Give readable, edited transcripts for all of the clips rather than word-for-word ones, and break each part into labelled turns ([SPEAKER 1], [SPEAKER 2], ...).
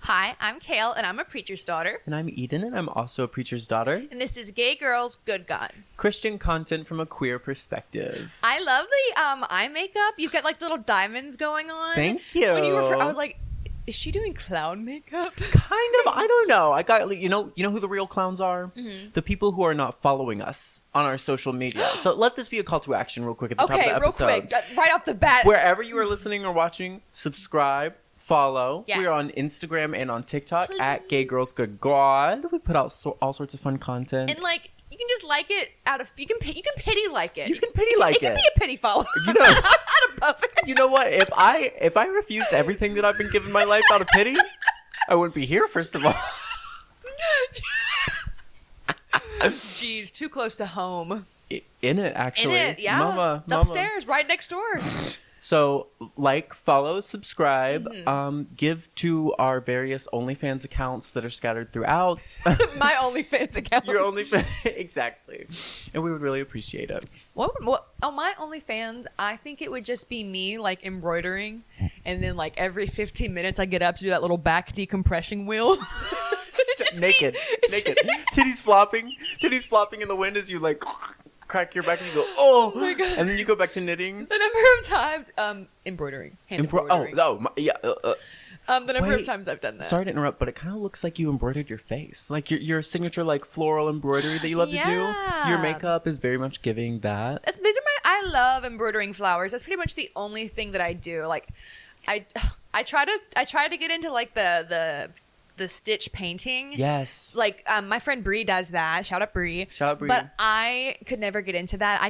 [SPEAKER 1] Hi, I'm Kale, and I'm a preacher's daughter.
[SPEAKER 2] And I'm Eden, and I'm also a preacher's daughter.
[SPEAKER 1] And this is Gay Girls, Good God.
[SPEAKER 2] Christian content from a queer perspective.
[SPEAKER 1] I love the eye makeup. You've got like little diamonds going on.
[SPEAKER 2] Thank you.
[SPEAKER 1] When you were, I was like, is she doing clown makeup?
[SPEAKER 2] Kind of. I don't know. I got you know who the real clowns are?
[SPEAKER 1] Mm-hmm.
[SPEAKER 2] The people who are not following us on our social media. So let this be a call to action real quick at the top of the episode.
[SPEAKER 1] Okay, real quick, right off the bat.
[SPEAKER 2] Wherever you are listening or watching, subscribe, follow.
[SPEAKER 1] Yes.
[SPEAKER 2] We're on Instagram and on TikTok
[SPEAKER 1] Please.
[SPEAKER 2] at Gay Girls Good God. We put out all sorts of fun content.
[SPEAKER 1] And like, you can just like it out of, you can pity like it.
[SPEAKER 2] You can pity like it.
[SPEAKER 1] It can be a pity follower.
[SPEAKER 2] You know,
[SPEAKER 1] I'm not above it.
[SPEAKER 2] you know what? If I refused everything that I've been given my life out of pity, I wouldn't be here, first of all.
[SPEAKER 1] Jeez, too close to home.
[SPEAKER 2] In it, actually.
[SPEAKER 1] In it, yeah.
[SPEAKER 2] Mama.
[SPEAKER 1] Upstairs, right next door.
[SPEAKER 2] So, like, follow, subscribe,
[SPEAKER 1] Mm-hmm.
[SPEAKER 2] give to our various OnlyFans accounts that are scattered throughout.
[SPEAKER 1] My OnlyFans account.
[SPEAKER 2] Your OnlyFans, exactly. And we would really appreciate it.
[SPEAKER 1] What on my OnlyFans, I think it would just be me like embroidering, and then like every 15 minutes I get up to do that little back decompression wheel.
[SPEAKER 2] Naked. Titties flopping in the wind as you like crack your back and you go, oh
[SPEAKER 1] my God.
[SPEAKER 2] And then you go back to knitting.
[SPEAKER 1] The number of times embroidering, hand embroidering. The number of times I've done that.
[SPEAKER 2] Sorry to interrupt, but it kind of looks like you embroidered your face, like your signature like floral embroidery that you love to do. Your makeup is very much giving that.
[SPEAKER 1] I love embroidering flowers. That's pretty much the only thing that I do. Like, I try to get into like the stitch painting.
[SPEAKER 2] Yes.
[SPEAKER 1] Like, my friend Bree does that. Shout out Bree. But I could never get into that.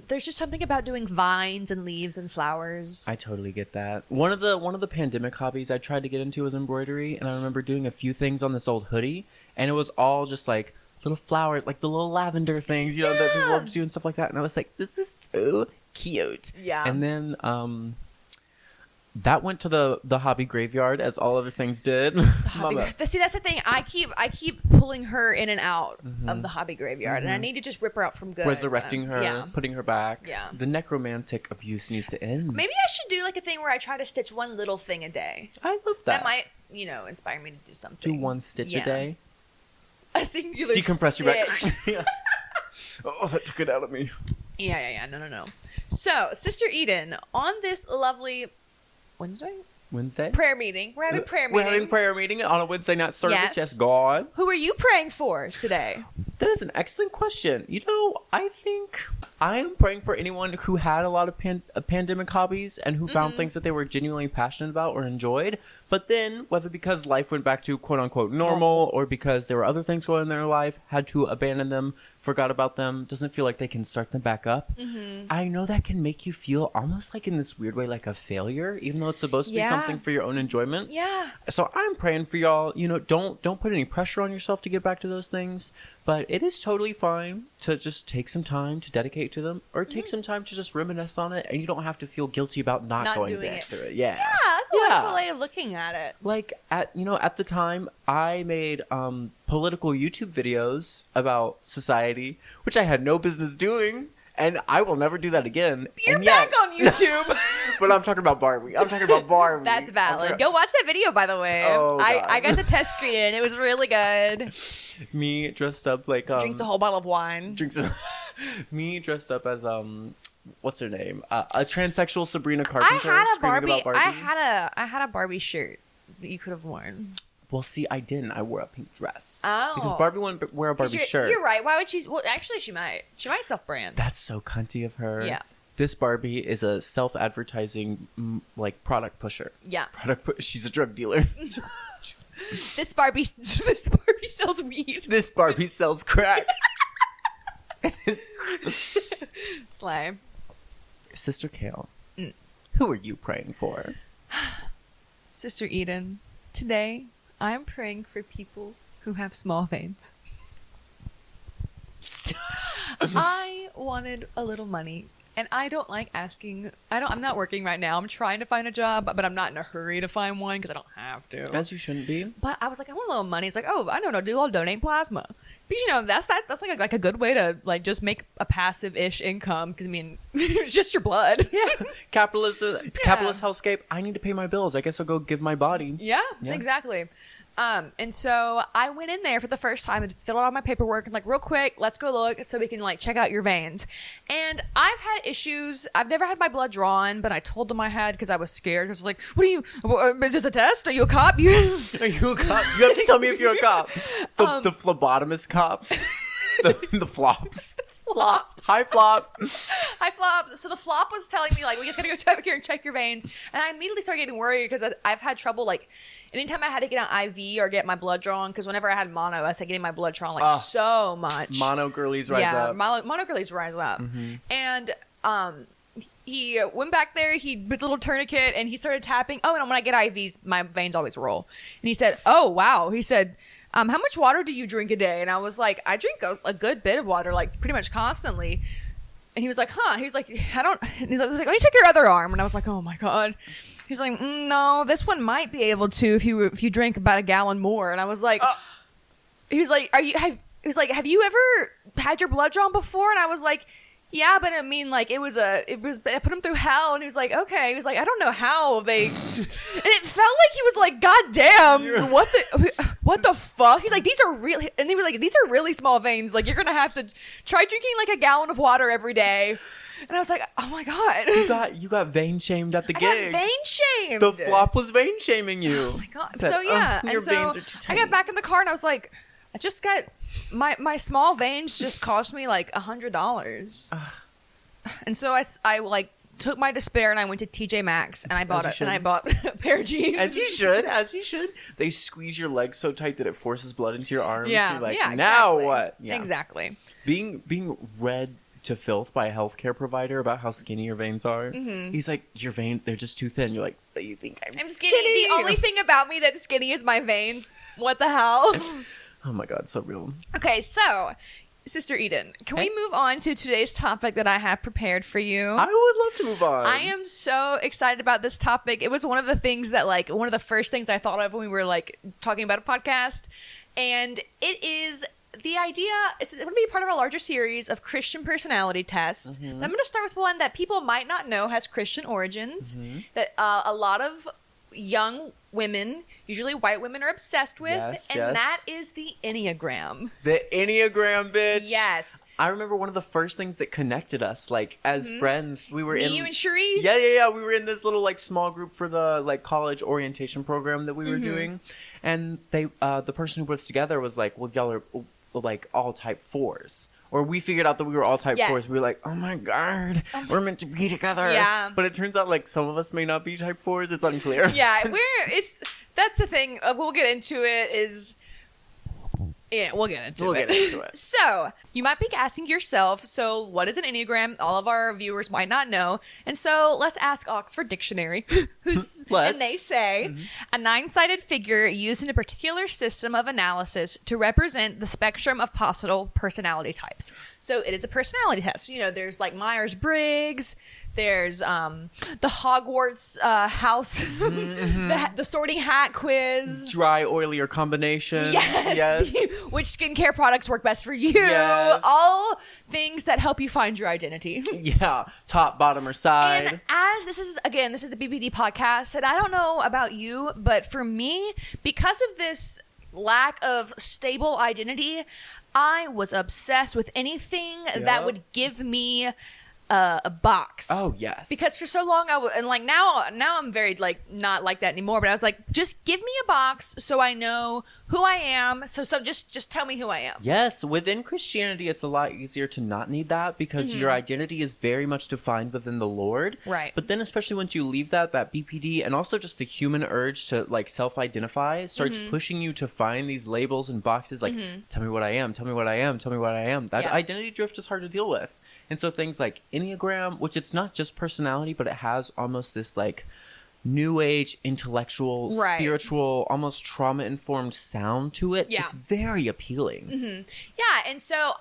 [SPEAKER 1] There's just something about doing vines and leaves and flowers.
[SPEAKER 2] I totally get that. One of the pandemic hobbies I tried to get into was embroidery, and I remember doing a few things on this old hoodie, and it was all just like little flower, like the little lavender things, that people love to do and stuff like that. And I was like, this is so cute.
[SPEAKER 1] Yeah.
[SPEAKER 2] And then that went to the hobby graveyard, as all other things did.
[SPEAKER 1] See, that's the thing. I keep pulling her in and out of the hobby graveyard, and I need to just rip her out from good.
[SPEAKER 2] Resurrecting her, putting her back.
[SPEAKER 1] Yeah.
[SPEAKER 2] The necromantic abuse needs to end.
[SPEAKER 1] Maybe I should do like a thing where I try to stitch one little thing a day.
[SPEAKER 2] I love that.
[SPEAKER 1] That might, inspire me to do something.
[SPEAKER 2] Do one stitch a day.
[SPEAKER 1] A singular
[SPEAKER 2] Decompress your back.
[SPEAKER 1] yeah.
[SPEAKER 2] Oh, that took it out of me.
[SPEAKER 1] Yeah. No. So, Sister Eden, on this lovely Wednesday? Prayer meeting. We're having prayer meeting.
[SPEAKER 2] We're having prayer meeting on a Wednesday night service. Yes, God.
[SPEAKER 1] Who are you praying for today?
[SPEAKER 2] That is an excellent question. I think I am praying for anyone who had a lot of pandemic hobbies and who found things that they were genuinely passionate about or enjoyed. But then, whether because life went back to quote-unquote normal or because there were other things going on in their life, had to abandon them, forgot about them, doesn't feel like they can start them back up. I know that can make you feel almost like in this weird way like a failure, even though it's supposed to be something for your own enjoyment.
[SPEAKER 1] Yeah.
[SPEAKER 2] So I'm praying for y'all. Don't put any pressure on yourself to get back to those things. But it is totally fine to just take some time to dedicate to them, or take some time to just reminisce on it, and you don't have to feel guilty about not going back to it. Yeah,
[SPEAKER 1] that's a wonderful way of looking at it.
[SPEAKER 2] Like at the time, I made political YouTube videos about society, which I had no business doing, and I will never do that again.
[SPEAKER 1] You're back on YouTube.
[SPEAKER 2] But I'm talking about Barbie.
[SPEAKER 1] That's valid. Go watch that video, by the way.
[SPEAKER 2] Oh,
[SPEAKER 1] I got to test screen it, and it was really good.
[SPEAKER 2] Me dressed up like
[SPEAKER 1] drinks a whole bottle of wine.
[SPEAKER 2] Me dressed up as what's her name? A transsexual Sabrina Carpenter.
[SPEAKER 1] I had a Barbie.
[SPEAKER 2] About Barbie.
[SPEAKER 1] I had a Barbie shirt that you could have worn.
[SPEAKER 2] Well, see, I didn't. I wore a pink dress.
[SPEAKER 1] Oh.
[SPEAKER 2] Because Barbie wouldn't wear a Barbie shirt.
[SPEAKER 1] You're right. Why would she? Well, actually, she might. She might self-brand.
[SPEAKER 2] That's so cunty of her.
[SPEAKER 1] Yeah.
[SPEAKER 2] This Barbie is a self-advertising, like, product pusher.
[SPEAKER 1] Yeah.
[SPEAKER 2] She's a drug dealer.
[SPEAKER 1] This Barbie sells weed.
[SPEAKER 2] This Barbie sells crack.
[SPEAKER 1] Slay.
[SPEAKER 2] Sister Kale, who are you praying for?
[SPEAKER 1] Sister Eden, today I'm praying for people who have small veins. I wanted a little money, and I don't like asking. I'm not working right now. I'm trying to find a job, but I'm not in a hurry to find one because I don't have to.
[SPEAKER 2] As you shouldn't be.
[SPEAKER 1] But I was like, I want a little money. It's like, oh, I know what I'll do. I'll donate plasma. But that's like a good way to like just make a passive-ish income, because I mean it's just your blood.
[SPEAKER 2] Yeah. Capitalist hellscape. I need to pay my bills. I guess I'll go give my body.
[SPEAKER 1] Yeah, exactly. And so I went in there for the first time and filled out all my paperwork and like, real quick, let's go look so we can like check out your veins. And I've had issues. I've never had my blood drawn, but I told them I had because I was scared. Because like, is this a test? Are you a cop?
[SPEAKER 2] Are you a cop? You have to tell me if you're a cop. The phlebotomist cops. the flops.
[SPEAKER 1] Flops.
[SPEAKER 2] Hi, Flop.
[SPEAKER 1] Hi, Flop. So the Flop was telling me, like, we just gotta go here and check your veins. And I immediately started getting worried because I've had trouble, like, anytime I had to get an IV or get my blood drawn, because whenever I had mono, I started getting my blood drawn, like, so much.
[SPEAKER 2] Mono girlies rise up.
[SPEAKER 1] Mono girlies rise up. Mm-hmm. And, he went back there, he with a little tourniquet, and he started tapping. Oh, and when I get IVs, my veins always roll. And he said, oh, wow. He said, how much water do you drink a day? And I was like, I drink a good bit of water, like pretty much constantly. And he was like, huh? He was like, I don't. And he was like, let me check your other arm. And I was like, oh my God. He's like, no, this one might be able to if you drink about a gallon more. And I was like, he was like, have you ever had your blood drawn before? And I was like, yeah, but I mean, like, I put him through hell. And he was like, okay. He was like, I don't know how they, and it felt like he was like, God damn, what the fuck? He's like, these are really, and he was like, these are really small veins. Like, you're going to have to try drinking like a gallon of water every day. And I was like, oh my God.
[SPEAKER 2] You got vein shamed at the gig.
[SPEAKER 1] I got vein shamed.
[SPEAKER 2] The Flop was vein shaming you.
[SPEAKER 1] Oh my God. So yeah.
[SPEAKER 2] Your veins are too tiny.
[SPEAKER 1] I got back in the car and I was like, I just got, my small veins just cost me like $100. And so I like took my despair and I went to TJ Maxx and I bought a pair of jeans.
[SPEAKER 2] As you should. They squeeze your legs so tight that it forces blood into your arms.
[SPEAKER 1] Yeah.
[SPEAKER 2] You're like,
[SPEAKER 1] yeah,
[SPEAKER 2] now
[SPEAKER 1] exactly.
[SPEAKER 2] what? Yeah.
[SPEAKER 1] Exactly.
[SPEAKER 2] Being read to filth by a healthcare provider about how skinny your veins are. Mm-hmm. He's like, your veins, they're just too thin. You're like, so you think I'm skinny?
[SPEAKER 1] The only thing about me that's skinny is my veins. What the hell?
[SPEAKER 2] Oh my God, so real.
[SPEAKER 1] Okay, so Sister Eden, can we move on to today's topic that I have prepared for you?
[SPEAKER 2] I would love to move on.
[SPEAKER 1] I am so excited about this topic. It was one of the things that, like, one of the first things I thought of when we were, like, talking about a podcast. And it is the idea, it's going to be part of a larger series of Christian personality tests. Mm-hmm. I'm going to start with one that people might not know has Christian origins, mm-hmm. that a lot of young women, usually white women, are obsessed with, that is the Enneagram.
[SPEAKER 2] The Enneagram, bitch.
[SPEAKER 1] Yes.
[SPEAKER 2] I remember one of the first things that connected us, like, as friends, we were
[SPEAKER 1] you and Charisse.
[SPEAKER 2] Yeah. We were in this little, like, small group for the, like, college orientation program that we were doing, and they, the person who put us together was like, well, y'all are, like, all type 4s. Or we figured out that we were all type 4s. We were like, oh my God, we're meant to be together.
[SPEAKER 1] Yeah.
[SPEAKER 2] But it turns out, like, some of us may not be type 4s. It's unclear.
[SPEAKER 1] Yeah, that's the thing. We'll get into it we'll get into it. So, you might be asking yourself, so what is an Enneagram? All of our viewers might not know. And so, let's ask Oxford Dictionary. And they say, a 9-sided figure used in a particular system of analysis to represent the spectrum of possible personality types. So, it is a personality test. You know, there's like Myers-Briggs. There's the Hogwarts house, the sorting hat quiz.
[SPEAKER 2] Dry, oily, or combination.
[SPEAKER 1] Yes. Which skincare products work best for you.
[SPEAKER 2] Yes.
[SPEAKER 1] All things that help you find your identity.
[SPEAKER 2] Yeah. Top, bottom, or side.
[SPEAKER 1] And as this is the BBD podcast, and I don't know about you, but for me, because of this lack of stable identity, I was obsessed with anything that would give me a box.
[SPEAKER 2] Oh yes.
[SPEAKER 1] Because for so long now I'm very like not like that anymore. But I was like, just give me a box so I know who I am. So just tell me who I am.
[SPEAKER 2] Yes, within Christianity, it's a lot easier to not need that because your identity is very much defined within the Lord.
[SPEAKER 1] Right.
[SPEAKER 2] But then, especially once you leave that BPD, and also just the human urge to like self-identify starts pushing you to find these labels and boxes. Like, tell me what I am. Tell me what I am. Tell me what I am. That identity drift is hard to deal with. And so things like Enneagram, which it's not just personality, but it has almost this like new age, intellectual, spiritual, almost trauma-informed sound to it.
[SPEAKER 1] Yeah.
[SPEAKER 2] It's very appealing.
[SPEAKER 1] Yeah, and so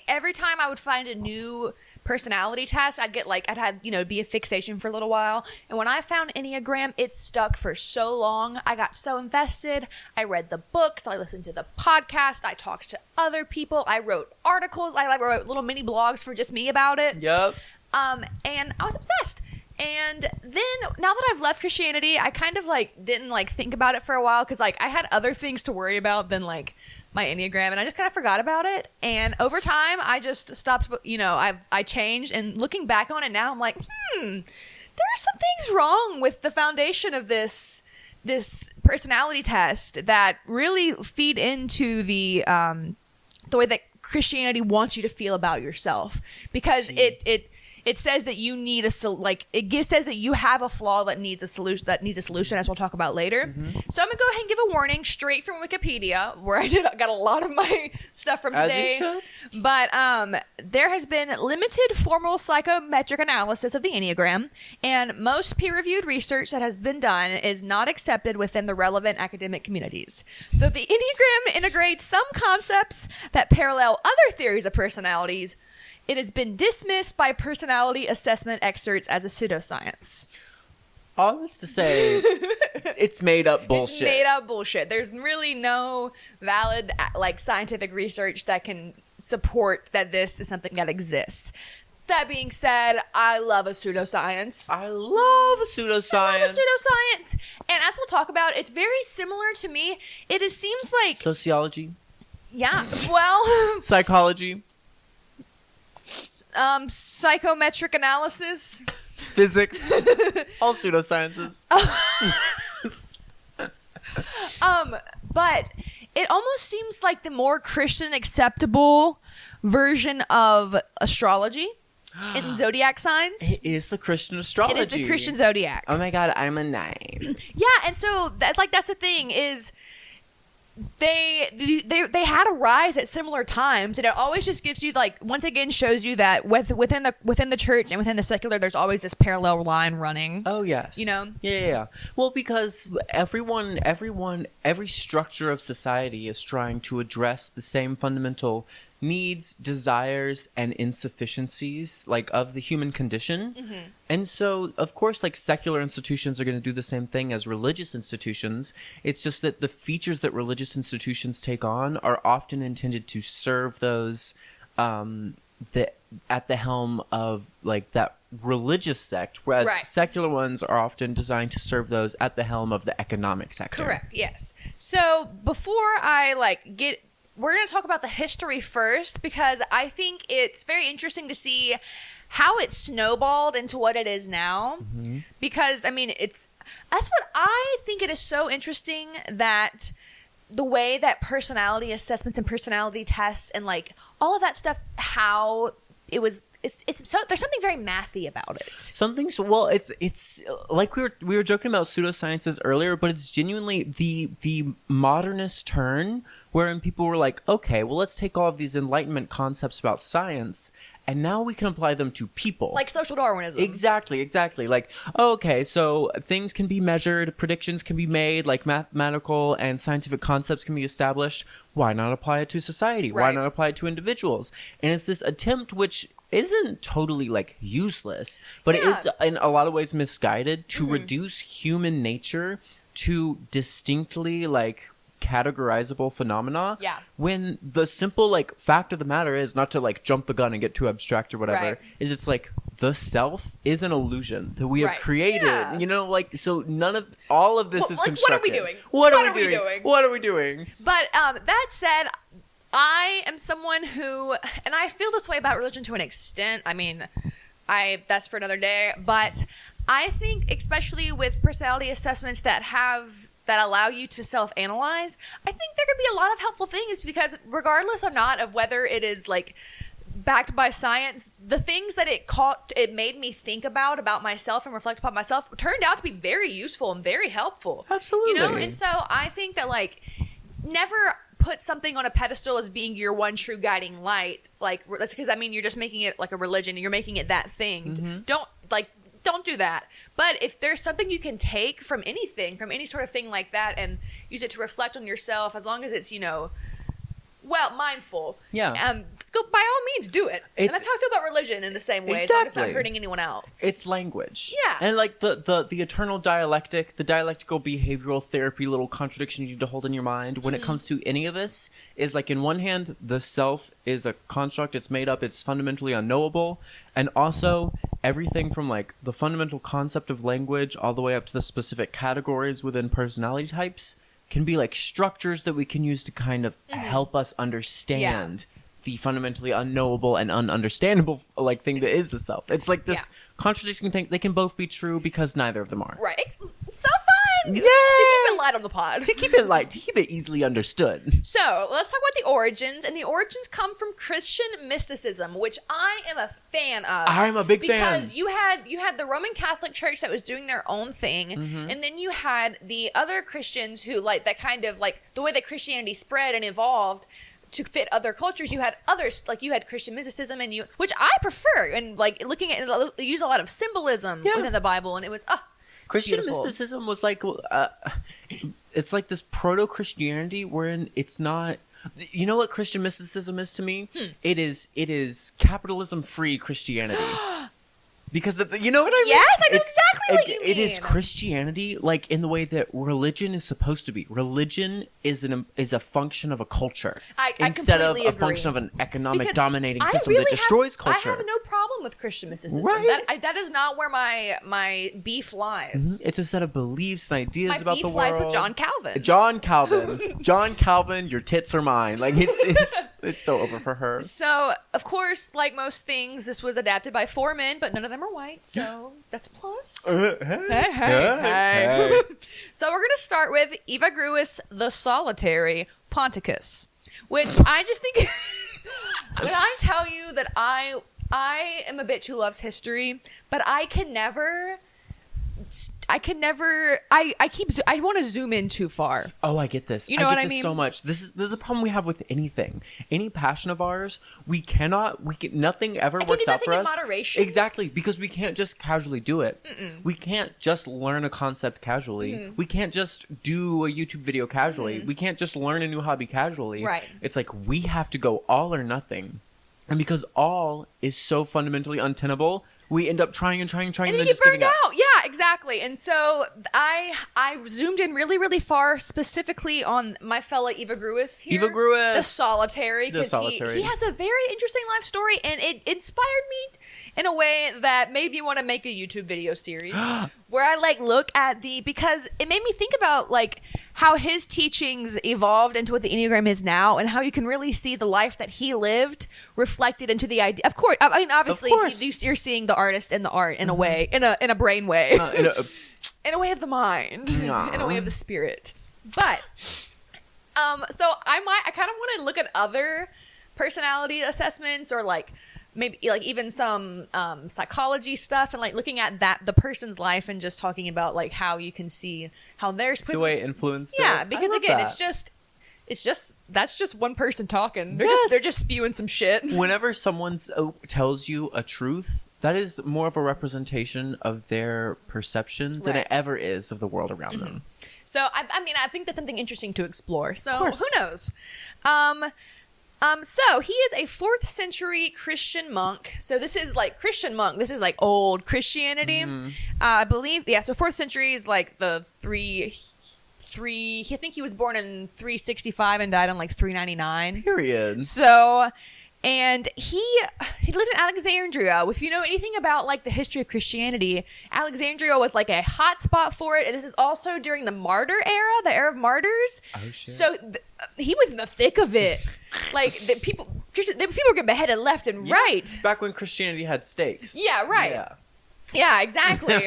[SPEAKER 1] every time I would find a new personality test, I'd had, be a fixation for a little while. And when I found Enneagram, it stuck for so long. I got so invested. I read the books. I listened to the podcast. I talked to other people. I wrote articles. I wrote little mini blogs for just me about it.
[SPEAKER 2] Yep.
[SPEAKER 1] And I was obsessed. And then now that I've left Christianity, I kind of didn't think about it for a while because I had other things to worry about than my Enneagram, and I just kind of forgot about it. And over time, I just stopped. I changed, and looking back on it now, I'm like, there are some things wrong with the foundation of this personality test that really feed into the way that Christianity wants you to feel about yourself, because it says that you need says that you have a flaw that needs a solution, as we'll talk about later. Mm-hmm. So I'm gonna go ahead and give a warning straight from Wikipedia, where I got a lot of my stuff from today.
[SPEAKER 2] As you should.
[SPEAKER 1] But there has been limited formal psychometric analysis of the Enneagram, and most peer-reviewed research that has been done is not accepted within the relevant academic communities. Though the Enneagram integrates some concepts that parallel other theories of personalities, it has been dismissed by personality assessment experts as a pseudoscience.
[SPEAKER 2] All this to say, it's made up bullshit.
[SPEAKER 1] It's made up bullshit. There's really no valid scientific research that can support that this is something that exists. That being said, I love a pseudoscience.
[SPEAKER 2] I love a pseudoscience.
[SPEAKER 1] And as we'll talk about, it's very similar to me. It seems like...
[SPEAKER 2] Sociology.
[SPEAKER 1] Yeah, well...
[SPEAKER 2] Psychology.
[SPEAKER 1] Psychometric analysis,
[SPEAKER 2] physics, all pseudosciences.
[SPEAKER 1] But it almost seems like the more Christian acceptable version of astrology in zodiac signs.
[SPEAKER 2] It is the Christian astrology.
[SPEAKER 1] It is the Christian zodiac.
[SPEAKER 2] Oh my God, I'm a 9.
[SPEAKER 1] Yeah, and so that's the thing is. They had a rise at similar times, and it always just gives you once again shows you that within the church and within the secular, there's always this parallel line running.
[SPEAKER 2] Oh yes, yeah. Well, because every structure of society is trying to address the same fundamental needs, desires, and insufficiencies of the human condition. Mm-hmm. And so, of course, secular institutions are going to do the same thing as religious institutions. It's just that the features that religious institutions take on are often intended to serve those at the helm of that religious sect, whereas secular ones are often designed to serve those at the helm of the economic sector.
[SPEAKER 1] Correct. Yes. So before I we're going to talk about the history first, because I think it's very interesting to see how it snowballed into what it is now. Mm-hmm. Because, that's what I think it is so interesting, that the way that personality assessments and personality tests and all of that stuff, how it was, it's so there's something very mathy about it.
[SPEAKER 2] It's like we were joking about pseudosciences earlier, but it's genuinely the modernist turn wherein people were like, okay, well, let's take all of these Enlightenment concepts about science, and now we can apply them to people. Like
[SPEAKER 1] social Darwinism.
[SPEAKER 2] Exactly. Okay, so things can be measured, predictions can be made, mathematical and scientific concepts can be established. Why not apply it to society? Right. Why not apply it to individuals? And it's this attempt which isn't totally useless, but it is in a lot of ways misguided to reduce human nature to distinctly categorizable phenomena.
[SPEAKER 1] Yeah.
[SPEAKER 2] When the simple fact of the matter is, not to jump the gun and get too abstract or whatever,
[SPEAKER 1] right.
[SPEAKER 2] is it's the self is an illusion that we have created. Yeah. So none of all of this is constructed.
[SPEAKER 1] What are we doing?
[SPEAKER 2] What are we doing?
[SPEAKER 1] But that said, I am someone who, and I feel this way about religion to an extent. That's for another day. But I think, especially with personality assessments that allow you to self-analyze, I think there could be a lot of helpful things, because regardless or not of whether it is backed by science, the things that it made me think about myself and reflect upon myself turned out to be very useful and very helpful.
[SPEAKER 2] Absolutely.
[SPEAKER 1] And so I think that never put something on a pedestal as being your one true guiding light. That's because you're just making it a religion, and you're making it that thing. Mm-hmm. Don't do that. But if there's something you can take from anything, from any sort of thing like that, and use it to reflect on yourself, as long as it's, mindful.
[SPEAKER 2] Yeah.
[SPEAKER 1] Go by all means do it. And that's how I feel about religion in the same way. As long as it's not hurting anyone else.
[SPEAKER 2] It's language.
[SPEAKER 1] Yeah.
[SPEAKER 2] And like the eternal dialectic, the dialectical behavioral therapy little contradiction you need to hold in your mind when it comes to any of this is like, in one hand, the self is a construct, it's made up, it's fundamentally unknowable. And also everything from like the fundamental concept of language all the way up to the specific categories within personality types can be like structures that we can use to kind of help us understand the fundamentally unknowable and ununderstandable like thing that is the self. It's like this contradicting thing. They can both be true because neither of them are.
[SPEAKER 1] Right. It's so fun.
[SPEAKER 2] Yeah.
[SPEAKER 1] To keep it light on the pod.
[SPEAKER 2] To keep it light, to keep it easily understood.
[SPEAKER 1] So let's talk about the origins, and the origins come from Christian mysticism, which I am a fan of.
[SPEAKER 2] I'm a big fan.
[SPEAKER 1] Because you had the Roman Catholic Church that was doing their own thing, and then you had the other Christians who like that kind of like the way that Christianity spread and evolved to fit other cultures. You had others, like you had Christian mysticism, and which I prefer, and like looking at it, they use a lot of symbolism within the Bible, and it was
[SPEAKER 2] Christian
[SPEAKER 1] beautiful.
[SPEAKER 2] mysticism was like it's like this proto-Christianity wherein it's not. You know what Christian mysticism is to me? It is capitalism-free Christianity. Because that's, you know what I mean?
[SPEAKER 1] Yes, I know exactly what you mean.
[SPEAKER 2] It is Christianity, like in the way that religion is supposed to be. Religion is a function of a culture, instead of a function of an economic dominating system that destroys culture.
[SPEAKER 1] I have no problem with Christian mysticism.
[SPEAKER 2] Right.
[SPEAKER 1] That is not where my beef lies.
[SPEAKER 2] It's a set of beliefs and ideas about the world.
[SPEAKER 1] My beef lies with John Calvin.
[SPEAKER 2] John Calvin, your tits are mine. Like it's so over for her.
[SPEAKER 1] So, of course, like most things, this was adapted by 4 men, but none of them are white, so that's a plus. Hey. So we're going to start with Eva Gruis, the Solitary Ponticus, which I just think... when I tell you that I am a bitch who loves history, but I want to zoom in too far.
[SPEAKER 2] Oh, I get this.
[SPEAKER 1] You know what I
[SPEAKER 2] this
[SPEAKER 1] mean?
[SPEAKER 2] So much. This is a problem we have with anything. Any passion of ours, nothing ever works out for us.
[SPEAKER 1] In moderation.
[SPEAKER 2] Exactly, because we can't just casually do it. We can't just learn a concept casually. We can't just do a YouTube video casually. We can't just learn a new hobby casually.
[SPEAKER 1] Right.
[SPEAKER 2] It's like we have to go all or nothing. And because all is so fundamentally untenable, we end up trying and then just giving up.
[SPEAKER 1] Yeah, exactly. And so I zoomed in really, really far, specifically on my fella Eva Gruis here.
[SPEAKER 2] Eva Gruis.
[SPEAKER 1] The Solitary.
[SPEAKER 2] The Solitary.
[SPEAKER 1] He has a very interesting life story, and it inspired me in a way that made me want to make a YouTube video series where I like look at because it made me think about like how his teachings evolved into what the Enneagram is now, and how you can really see the life that he lived reflected into the idea. Of course, I mean, obviously, you're seeing the artist and the art in a way, in a brain way, in a way of the mind, in a way of the spirit. But, so I kind of want to look at other personality assessments, or like maybe like even some psychology stuff, and like looking at the person's life and just talking about like how you can see how there's
[SPEAKER 2] the way it influenced.
[SPEAKER 1] Yeah, because again, that's just one person talking. They're just spewing some shit.
[SPEAKER 2] Whenever someone tells you a truth, that is more of a representation of their perception than it ever is of the world around them.
[SPEAKER 1] So I mean, I think that's something interesting to explore. So who knows? So he is a 4th century Christian monk. So this is like Christian monk. This is like old Christianity. I believe. Yeah. So 4th century is like the three. I think he was born in 365 and died in like 399.
[SPEAKER 2] Period.
[SPEAKER 1] So, and he lived in Alexandria. If you know anything about like the history of Christianity, Alexandria was like a hot spot for it. And this is also during the martyr era, the era of martyrs. Oh shit. So he was in the thick of it. Like people were getting beheaded left and right.
[SPEAKER 2] Back when Christianity had stakes.
[SPEAKER 1] Yeah, right. Yeah, exactly.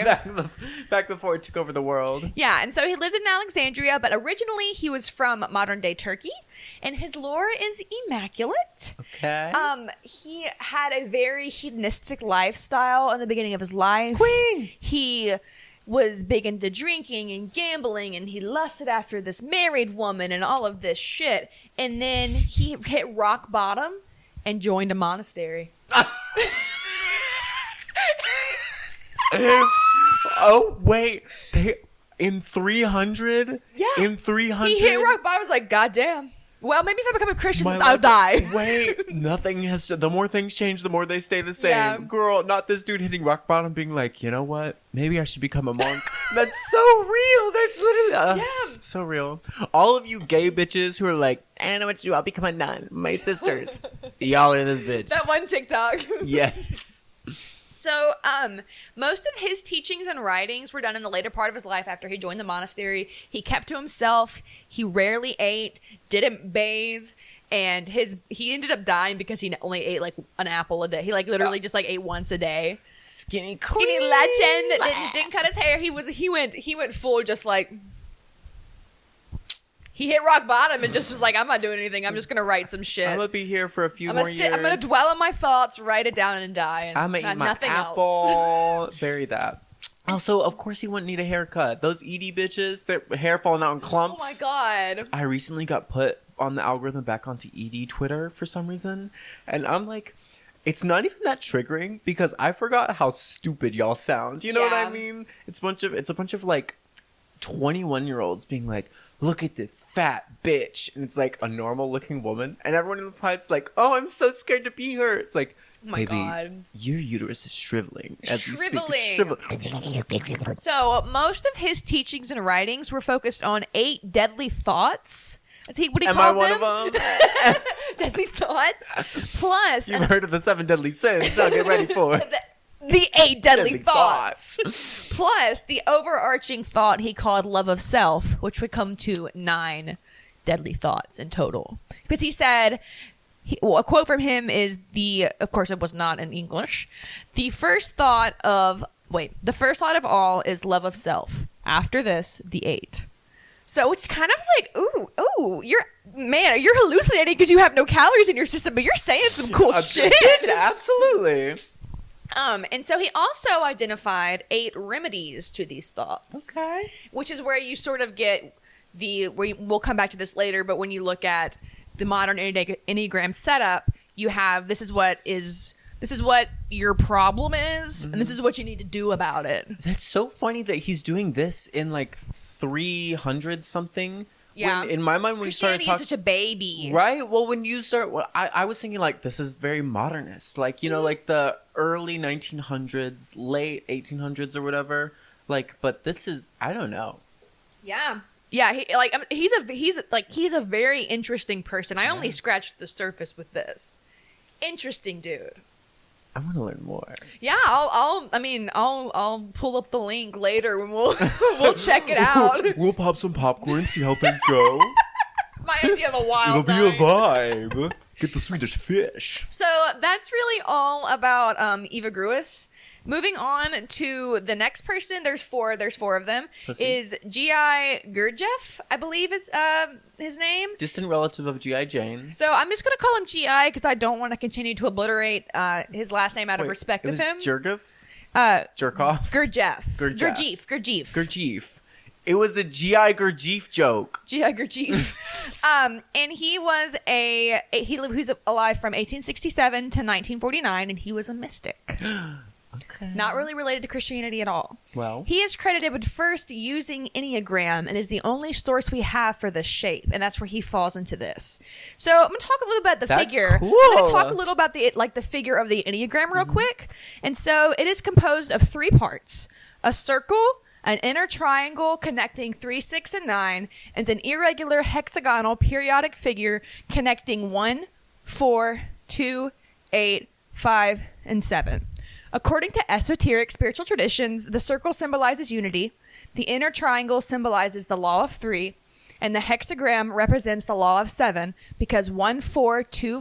[SPEAKER 2] back before it took over the world.
[SPEAKER 1] Yeah, and so he lived in Alexandria, but originally he was from modern-day Turkey, and his lore is immaculate.
[SPEAKER 2] Okay.
[SPEAKER 1] He had a very hedonistic lifestyle in the beginning of his life.
[SPEAKER 2] Queen!
[SPEAKER 1] He was big into drinking and gambling, and he lusted after this married woman and all of this shit. And then he hit rock bottom and joined a monastery.
[SPEAKER 2] Oh, wait. In 300?
[SPEAKER 1] Yeah.
[SPEAKER 2] In 300?
[SPEAKER 1] He hit rock bottom. I was like, God damn. Well, maybe if I become a Christian,
[SPEAKER 2] My
[SPEAKER 1] I'll
[SPEAKER 2] life-
[SPEAKER 1] die.
[SPEAKER 2] Wait, nothing has. The more things change, the more they stay the same.
[SPEAKER 1] Yeah.
[SPEAKER 2] Girl, not this dude hitting rock bottom, being like, you know what? Maybe I should become a monk. That's so real. That's literally so real. All of you gay bitches who are like, I don't know what to do. I'll become a nun. My sisters, y'all are this bitch.
[SPEAKER 1] That one TikTok.
[SPEAKER 2] Yes.
[SPEAKER 1] So, most of his teachings and writings were done in the later part of his life after he joined the monastery. He kept to himself. He rarely ate, didn't bathe, and he ended up dying because he only ate like an apple a day. He like literally just like ate once a day.
[SPEAKER 2] Skinny
[SPEAKER 1] legend. Didn't cut his hair. He went full just like. He hit rock bottom and just was like, I'm not doing anything. I'm just going to write some shit.
[SPEAKER 2] I'm going to be here for a few more years.
[SPEAKER 1] I'm going to dwell on my thoughts, write it down, and die. And
[SPEAKER 2] I'm going to eat my
[SPEAKER 1] nothing
[SPEAKER 2] apple.
[SPEAKER 1] Else.
[SPEAKER 2] Bury that. Also, of course, he wouldn't need a haircut. Those ED bitches, their hair falling out in clumps.
[SPEAKER 1] Oh, my God.
[SPEAKER 2] I recently got put on the algorithm back onto ED Twitter for some reason. And I'm like, it's not even that triggering because I forgot how stupid y'all sound. You know what I mean? It's a bunch of like 21-year-olds being like, look at this fat bitch. And it's like a normal looking woman. And everyone replies like, oh, I'm so scared to be her. It's like,
[SPEAKER 1] oh my God.
[SPEAKER 2] Your uterus is shriveling.
[SPEAKER 1] Shriveling. So most of his teachings and writings were focused on 8 deadly thoughts. What he
[SPEAKER 2] Am
[SPEAKER 1] called
[SPEAKER 2] I
[SPEAKER 1] them?
[SPEAKER 2] one of them?
[SPEAKER 1] Deadly thoughts. Plus,
[SPEAKER 2] You've heard of the 7 deadly sins. Now get ready for it.
[SPEAKER 1] the 8 deadly thoughts. Plus, the overarching thought he called love of self, which would come to 9 deadly thoughts in total. Because he said, a quote from him is of course it was not in English, the first thought of all is love of self. After this, the 8. So it's kind of like, ooh, you're hallucinating because you have no calories in your system, but you're saying some cool shit.
[SPEAKER 2] Absolutely.
[SPEAKER 1] And so he also identified 8 remedies to these thoughts. Okay. Which is where you sort of get we'll come back to this later, but when you look at the modern Enneagram setup, you have this is what your problem is, and this is what you need to do about it.
[SPEAKER 2] That's so funny that he's doing this in like 300 something.
[SPEAKER 1] Yeah.
[SPEAKER 2] In my mind, when you started talking,
[SPEAKER 1] such a baby,
[SPEAKER 2] right? Well, when you start, I was thinking like this is very modernist, like like the early 1900s, late 1800s or whatever. Like, but this is I don't know.
[SPEAKER 1] Yeah. Yeah, he's a very interesting person. I only scratched the surface with this. Interesting dude.
[SPEAKER 2] I want to learn more.
[SPEAKER 1] Yeah, I'll pull up the link later when we'll check it out.
[SPEAKER 2] We'll pop some popcorn, see how things go.
[SPEAKER 1] My idea of a wild
[SPEAKER 2] It'll
[SPEAKER 1] night.
[SPEAKER 2] be a vibe. Get the Swedish fish.
[SPEAKER 1] So that's really all about Eva Gruis. Moving on to the next person, there's four of them, is G.I. Gurdjieff, I believe is his name.
[SPEAKER 2] Distant relative of G.I. Jane.
[SPEAKER 1] So I'm just going to call him G.I. because I don't want to continue to obliterate his last name out of respect of him.
[SPEAKER 2] Jerkoff?
[SPEAKER 1] Gurdjieff. Gurdjieff.
[SPEAKER 2] It was a G.I. Gurdjieff joke.
[SPEAKER 1] G.I. Gurdjieff. And he was he's alive from 1867 to 1949, and he was a mystic.
[SPEAKER 2] Okay.
[SPEAKER 1] Not really related to Christianity at all.
[SPEAKER 2] Well,
[SPEAKER 1] he is credited with first using Enneagram and is the only source we have for this shape, and that's where he falls into this. So I'm going to talk a little about the figure.
[SPEAKER 2] Cool.
[SPEAKER 1] I'm going to talk a little about the figure of the Enneagram real quick. And so it is composed of 3 parts: a circle, an inner triangle connecting 3, 6, and 9, and an irregular hexagonal periodic figure connecting 1, 4, 2, 8, 5, and 7. According to esoteric spiritual traditions, the circle symbolizes unity, the inner triangle symbolizes the law of 3, and the hexagram represents the law of 7 because 1, 4, 2,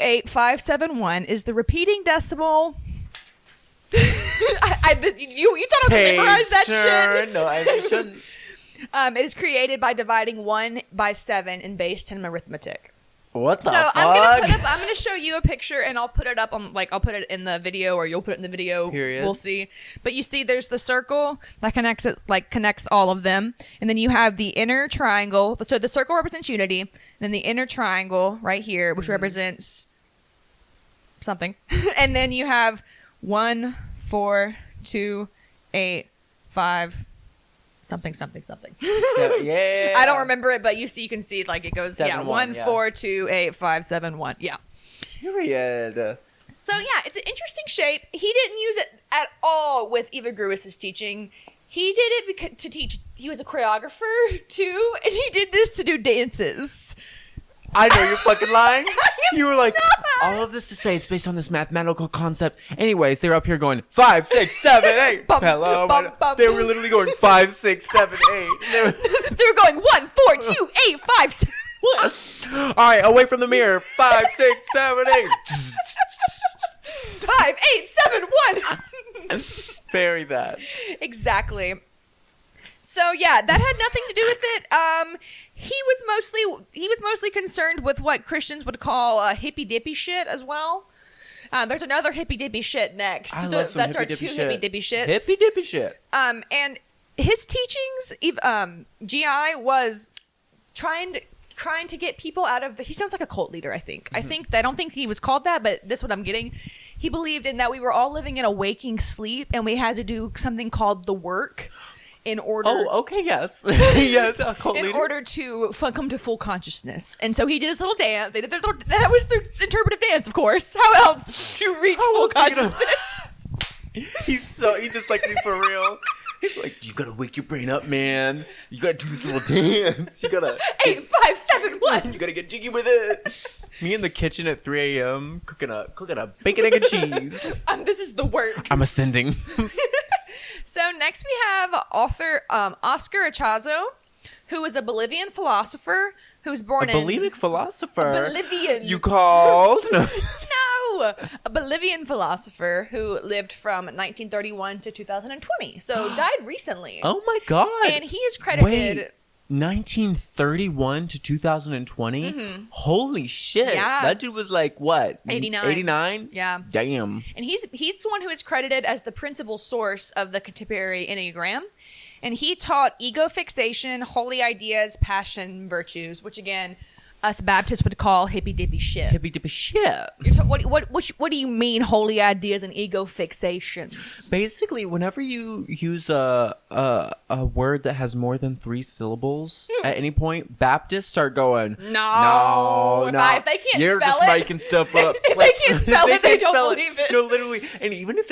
[SPEAKER 1] 8, 5, 7, 1 is the repeating decimal. You thought I could memorize that shit?
[SPEAKER 2] No, I shouldn't.
[SPEAKER 1] It is created by dividing 1 by 7 in base 10 arithmetic.
[SPEAKER 2] What the fuck?
[SPEAKER 1] I'm gonna show you a picture and I'll put it up on I'll put it in the video or you'll put it in the video.
[SPEAKER 2] Period.
[SPEAKER 1] We'll see. But you see there's the circle that connects all of them. And then you have the inner triangle. So the circle represents unity. And then the inner triangle right here, which represents something. And then you have 1, 4, 2, 8, 5, something.
[SPEAKER 2] So, yeah.
[SPEAKER 1] I don't remember it, but you can see like it goes
[SPEAKER 2] 7,
[SPEAKER 1] 1
[SPEAKER 2] yeah.
[SPEAKER 1] 4 2 8 5 7 1. Yeah.
[SPEAKER 2] Period.
[SPEAKER 1] So yeah, it's an interesting shape. He didn't use it at all with Eva Gruis's teaching. He did it to teach. He was a choreographer too, and he did this to do dances.
[SPEAKER 2] I know you're fucking lying. You were like, all of this to say it's based on this mathematical concept. Anyways, they're up here going 5, 6, 7, 8.
[SPEAKER 1] Bum,
[SPEAKER 2] Hello.
[SPEAKER 1] bum, bum.
[SPEAKER 2] They were literally going 5, 6, 7, 8.
[SPEAKER 1] They were going 1 4 2 8 5 7 1.
[SPEAKER 2] All right, away from the mirror. 5, 6, 7, 8.
[SPEAKER 1] 5 8 7 1.
[SPEAKER 2] Very that.
[SPEAKER 1] Exactly. So yeah, that had nothing to do with it. He was mostly concerned with what Christians would call hippy dippy shit as well. There's another hippy dippy shit next. That's our two hippy dippy shits.
[SPEAKER 2] Hippy dippy shit.
[SPEAKER 1] And his teachings, GI was trying to get people out of he sounds like a cult leader, I think.
[SPEAKER 2] Mm-hmm.
[SPEAKER 1] I don't think he was called that, but that's what I'm getting. He believed in that we were all living in a waking sleep and we had to do something called the work in order.
[SPEAKER 2] Oh, okay, yes. Yes, a cult leader.
[SPEAKER 1] In order to come to full consciousness. And so he did his little dance. That was their interpretive dance, of course. How else to reach full consciousness?
[SPEAKER 2] He just like me for real. He's like, you gotta wake your brain up, man. You gotta do this little dance. You gotta
[SPEAKER 1] 8 5 7 1.
[SPEAKER 2] You gotta get jiggy with it. Me in the kitchen at 3 a.m. cooking a bacon, egg, and cheese.
[SPEAKER 1] This is the work.
[SPEAKER 2] I'm ascending.
[SPEAKER 1] So next we have author Oscar Achazo, who is a Bolivian philosopher who was born in...
[SPEAKER 2] Bulimic philosopher.
[SPEAKER 1] A Bolivian.
[SPEAKER 2] You called? No.
[SPEAKER 1] No! A Bolivian philosopher who lived from 1931 to 2020. So died recently.
[SPEAKER 2] Oh my god.
[SPEAKER 1] And he is credited...
[SPEAKER 2] Wait, 1931 to 2020?
[SPEAKER 1] Mm-hmm.
[SPEAKER 2] Holy shit.
[SPEAKER 1] Yeah.
[SPEAKER 2] That dude was like, what?
[SPEAKER 1] 89.
[SPEAKER 2] 89?
[SPEAKER 1] Yeah.
[SPEAKER 2] Damn.
[SPEAKER 1] And he's the one who is credited as the principal source of the contemporary Enneagram. And he taught ego fixation, holy ideas, passion, virtues, which again, us Baptists would call hippy dippy shit.
[SPEAKER 2] Hippy dippy shit.
[SPEAKER 1] What do you mean holy ideas and ego fixations?
[SPEAKER 2] Basically, whenever you use a word that has more than 3 syllables at any point, Baptists start going, no.
[SPEAKER 1] If they can't
[SPEAKER 2] You're
[SPEAKER 1] spell
[SPEAKER 2] just
[SPEAKER 1] it,
[SPEAKER 2] making stuff up.
[SPEAKER 1] if they can't spell it, they don't believe it.
[SPEAKER 2] No, literally. And even if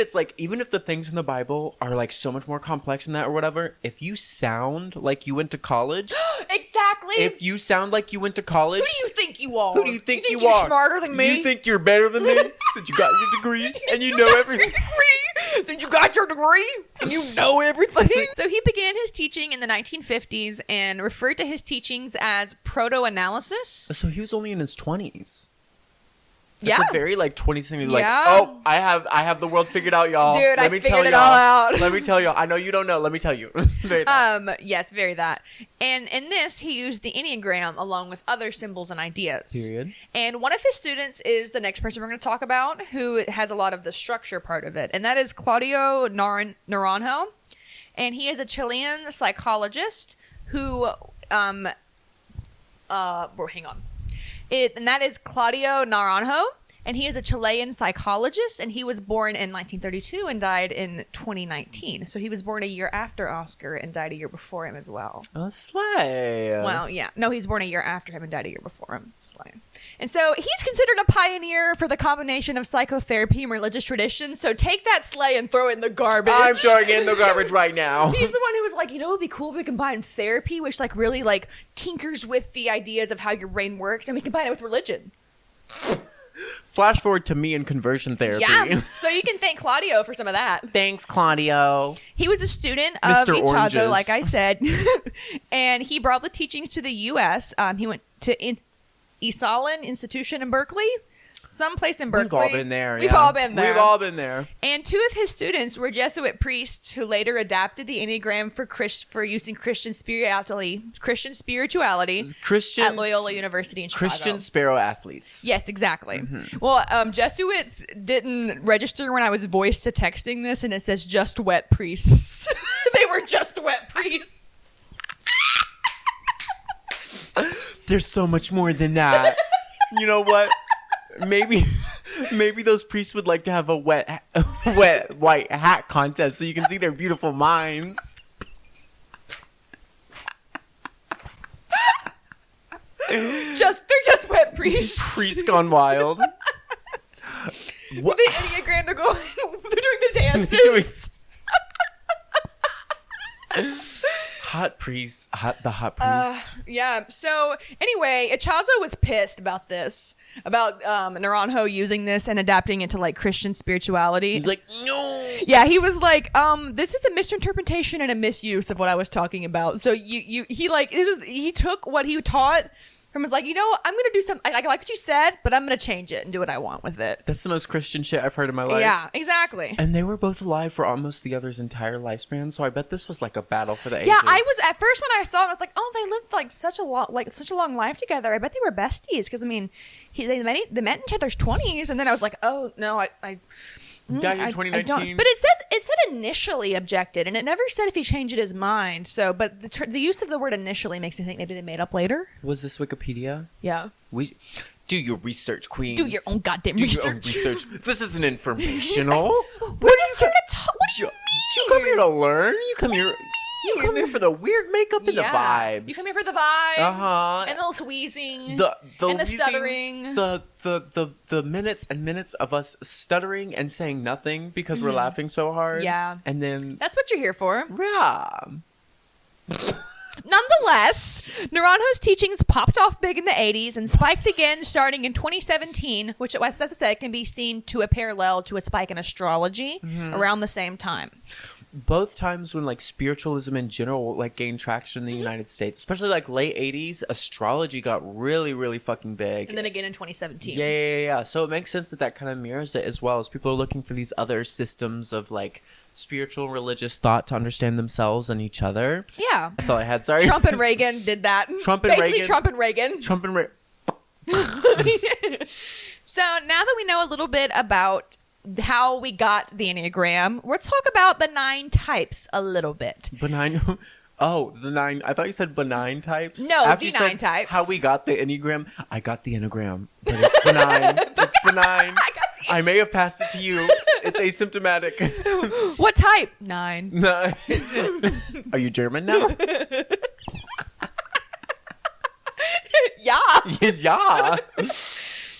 [SPEAKER 2] the things in the Bible are like so much more complex than that or whatever, if you sound like you went to college,
[SPEAKER 1] exactly.
[SPEAKER 2] if you sound like you went to college,
[SPEAKER 1] who do you think you are?
[SPEAKER 2] Who do you think you
[SPEAKER 1] you're
[SPEAKER 2] are?
[SPEAKER 1] Smarter than me?
[SPEAKER 2] You think you're better than me? Since you got your degree and you know everything.
[SPEAKER 1] Since you got your degree and you know everything. So he began his teaching in the 1950s and referred to his teachings as proto-analysis.
[SPEAKER 2] So he was only in his 20s.
[SPEAKER 1] Yeah.
[SPEAKER 2] It's a very like 20s thing. Like,
[SPEAKER 1] Yeah.
[SPEAKER 2] oh, I have the world figured out, y'all.
[SPEAKER 1] Dude, I figured it
[SPEAKER 2] y'all.
[SPEAKER 1] all out.
[SPEAKER 2] Let me tell y'all. I know you don't know. Let me tell you. Very that.
[SPEAKER 1] Yes, very that. And in this, he used the Enneagram along with other symbols and ideas.
[SPEAKER 2] Period.
[SPEAKER 1] And one of his students is the next person we're going to talk about, who has a lot of the structure part of it. And that is Claudio Naranjo. And he is a Chilean psychologist who, hang on. And that is Claudio Naranjo. And he is a Chilean psychologist, and he was born in 1932 and died in 2019. So he was born a year after Oscar and died a year before him as well.
[SPEAKER 2] Oh, slay.
[SPEAKER 1] Well, yeah. No, he's born a year after him and died a year before him. Slay. And so he's considered a pioneer for the combination of psychotherapy and religious traditions. So take that slay and throw it in the garbage.
[SPEAKER 2] I'm throwing it in the garbage right now.
[SPEAKER 1] He's the one who was like, you know, it would be cool if we combine therapy, which like really like tinkers with the ideas of how your brain works, and we combine it with religion.
[SPEAKER 2] Flash forward to me in conversion therapy.
[SPEAKER 1] Yeah. So you can thank Claudio for some of that.
[SPEAKER 2] Thanks, Claudio.
[SPEAKER 1] He was a student of
[SPEAKER 2] Mr.
[SPEAKER 1] Ichazo,
[SPEAKER 2] Oranges.
[SPEAKER 1] like I said. And he brought the teachings to the U.S. He went to Esalen Institution in Berkeley. Someplace in Berkeley.
[SPEAKER 2] We've all been there.
[SPEAKER 1] We've all been there.
[SPEAKER 2] We've all been there.
[SPEAKER 1] And 2 of his students were Jesuit priests who later adapted the Enneagram for use in Christian spirituality at Loyola University in Chicago.
[SPEAKER 2] Christian sparrow athletes.
[SPEAKER 1] Yes, exactly. Mm-hmm. Well, Jesuits didn't register when I was voice to texting this, and it says just wet priests. They were just wet priests.
[SPEAKER 2] There's so much more than that. You know what? Maybe those priests would like to have a wet white hat contest so you can see their beautiful minds.
[SPEAKER 1] They're just wet priests.
[SPEAKER 2] Priests gone wild.
[SPEAKER 1] What? The Enneagram, they're doing the dances.
[SPEAKER 2] Hot priest. The hot priest.
[SPEAKER 1] Yeah. So anyway, Echazo was pissed about this, about Naranjo using this and adapting it to like Christian spirituality.
[SPEAKER 2] He's like, no.
[SPEAKER 1] Yeah, he was like, this is a misinterpretation and a misuse of what I was talking about. So he took what he taught and was like, I'm going to do something. I like what you said, but I'm going to change it and do what I want with it.
[SPEAKER 2] That's the most Christian shit I've heard in my life.
[SPEAKER 1] Yeah, exactly.
[SPEAKER 2] And they were both alive for almost the other's entire lifespan, so I bet this was like a battle for the ages.
[SPEAKER 1] Yeah, I was at first when I saw it, I was like, oh, they lived like such a long life together. I bet they were besties because I mean, they met in each other's 20s, and then I was like, oh no, I
[SPEAKER 2] died in 2019.
[SPEAKER 1] But it said initially objected, and it never said if he changed his mind. So, but the use of the word initially makes me think maybe they made up later.
[SPEAKER 2] Was this Wikipedia?
[SPEAKER 1] Yeah.
[SPEAKER 2] Do your research, queen.
[SPEAKER 1] Do your own goddamn research.
[SPEAKER 2] This isn't informational.
[SPEAKER 1] We're just here to talk. What do you mean?
[SPEAKER 2] You come here to learn. You come here. You come here for the weird makeup and the vibes.
[SPEAKER 1] You come here for the vibes. And the wheezing.
[SPEAKER 2] The
[SPEAKER 1] and the
[SPEAKER 2] wheezing,
[SPEAKER 1] stuttering.
[SPEAKER 2] The minutes and minutes of us stuttering and saying nothing because we're laughing so hard.
[SPEAKER 1] Yeah.
[SPEAKER 2] And then
[SPEAKER 1] that's what you're here for.
[SPEAKER 2] Yeah.
[SPEAKER 1] Nonetheless, Naranjo's teachings popped off big in the 80s and spiked again starting in 2017, which, as I said, can be seen to a parallel to a spike in astrology around the same time.
[SPEAKER 2] Both times when like spiritualism in general like gained traction in the United States, especially like late 80s, astrology got really, really fucking big.
[SPEAKER 1] And then again in 2017.
[SPEAKER 2] Yeah. So it makes sense that kind of mirrors it as well, as people are looking for these other systems of like spiritual religious thought to understand themselves and each other.
[SPEAKER 1] Yeah.
[SPEAKER 2] That's all I had. Sorry.
[SPEAKER 1] Trump and Reagan did that.
[SPEAKER 2] Trump and Reagan.
[SPEAKER 1] So now that we know a little bit about how we got the Enneagram, let's talk about the 9 types a little bit.
[SPEAKER 2] Benign. Oh, the 9. I thought you said benign types.
[SPEAKER 1] No,
[SPEAKER 2] after
[SPEAKER 1] the 9 types.
[SPEAKER 2] How we got the Enneagram. I got the Enneagram, but it's benign. It's benign. I may have passed it to you. It's asymptomatic.
[SPEAKER 1] What type? 9.
[SPEAKER 2] No. Are you German now?
[SPEAKER 1] Yeah.
[SPEAKER 2] Yeah.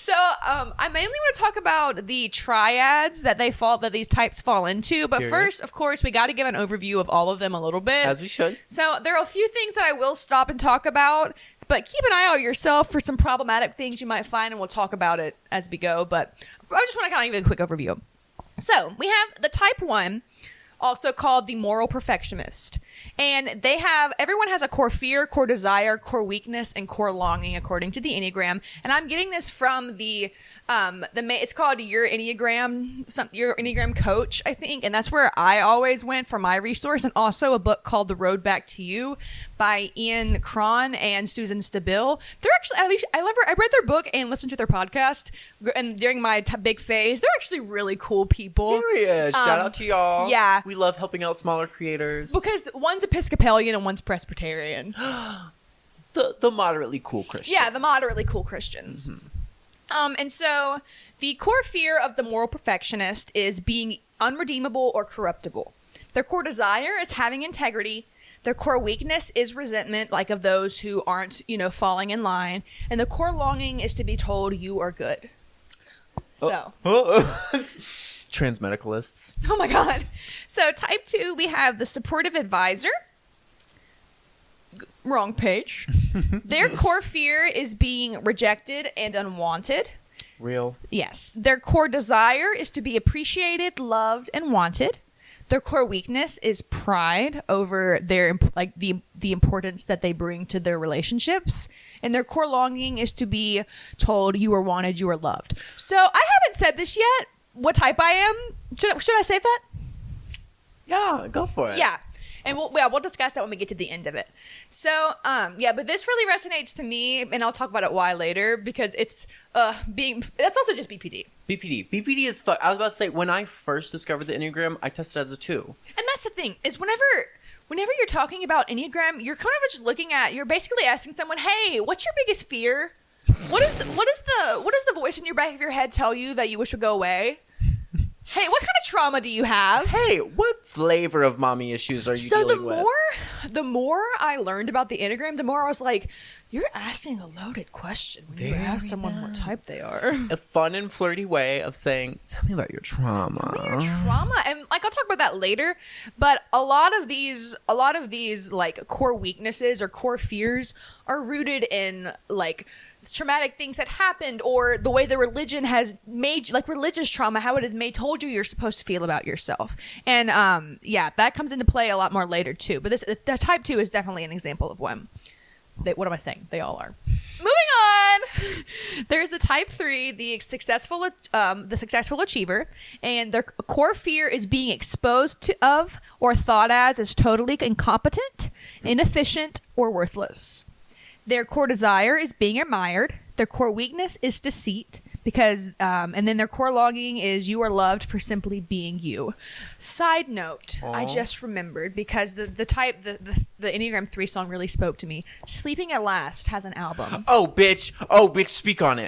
[SPEAKER 1] So, I mainly want to talk about the triads that these types fall into. But first, of course, we got to give an overview of all of them a little bit.
[SPEAKER 2] As we should.
[SPEAKER 1] So, there are a few things that I will stop and talk about. But keep an eye out yourself for some problematic things you might find, and we'll talk about it as we go. But I just want to kind of give you a quick overview. So, we have the type 1, also called the moral perfectionist. And everyone has a core fear, core desire, core weakness, and core longing according to the Enneagram. And I'm getting this from it's called Your Enneagram, Your Enneagram Coach, I think. And that's where I always went for my resource. And also a book called The Road Back to You by Ian Cron and Susan Stabile. They're actually, at least I read their book and listened to their podcast. And during my big phase, they're actually really cool people.
[SPEAKER 2] Period. Shout out to y'all.
[SPEAKER 1] Yeah.
[SPEAKER 2] We love helping out smaller creators.
[SPEAKER 1] Because one's Episcopalian and one's Presbyterian.
[SPEAKER 2] The moderately cool Christians.
[SPEAKER 1] Yeah, the moderately cool Christians. Mm-hmm. And so the core fear of the moral perfectionist is being unredeemable or corruptible. Their core desire is having integrity. Their core weakness is resentment, like of those who aren't, falling in line. And the core longing is to be told you are good. So.
[SPEAKER 2] Transmedicalists.
[SPEAKER 1] Oh my God. So type 2, we have the supportive advisor. Wrong page. Their core fear is being rejected and unwanted.
[SPEAKER 2] Real.
[SPEAKER 1] Yes. Their core desire is to be appreciated, loved, and wanted. Their core weakness is pride over their the importance that they bring to their relationships. And their core longing is to be told you are wanted, you are loved. So I haven't said this yet. What type I am? Should I save that?
[SPEAKER 2] Yeah, go for it.
[SPEAKER 1] Yeah. And we'll discuss that when we get to the end of it. So, but this really resonates to me, and I'll talk about it why later, because it's that's also just BPD.
[SPEAKER 2] BPD is I was about to say, when I first discovered the Enneagram, I tested as a 2. And
[SPEAKER 1] that's the thing, is whenever you're talking about Enneagram, you're kind of just you're basically asking someone, hey, what's your biggest fear? What does the voice in your back of your head tell you that you wish would go away? Hey, what kind of trauma do you have?
[SPEAKER 2] Hey, what flavor of mommy issues are you dealing with?
[SPEAKER 1] the more I learned about the Enneagram, the more I was like, you're asking a loaded question when you ask someone what type they are.
[SPEAKER 2] A fun and flirty way of saying, tell me about your trauma.
[SPEAKER 1] Tell me your trauma. And like, I'll talk about that later, but a lot of these like core weaknesses or core fears are rooted in like traumatic things that happened, or the way the religion has made, like religious trauma, how it has told you you're supposed to feel about yourself. And that comes into play a lot more later too. But the type 2 is definitely an example of one. What am I saying? They all are. Moving on. There's the type 3, the successful achiever, and their core fear is being exposed of or thought as totally incompetent, inefficient, or worthless. Their core desire is being admired. Their core weakness is deceit, because and then their core longing is you are loved for simply being you. Side note, aww. I just remembered, because the Enneagram 3 song really spoke to me. Sleeping at Last has an album.
[SPEAKER 2] Oh bitch, speak on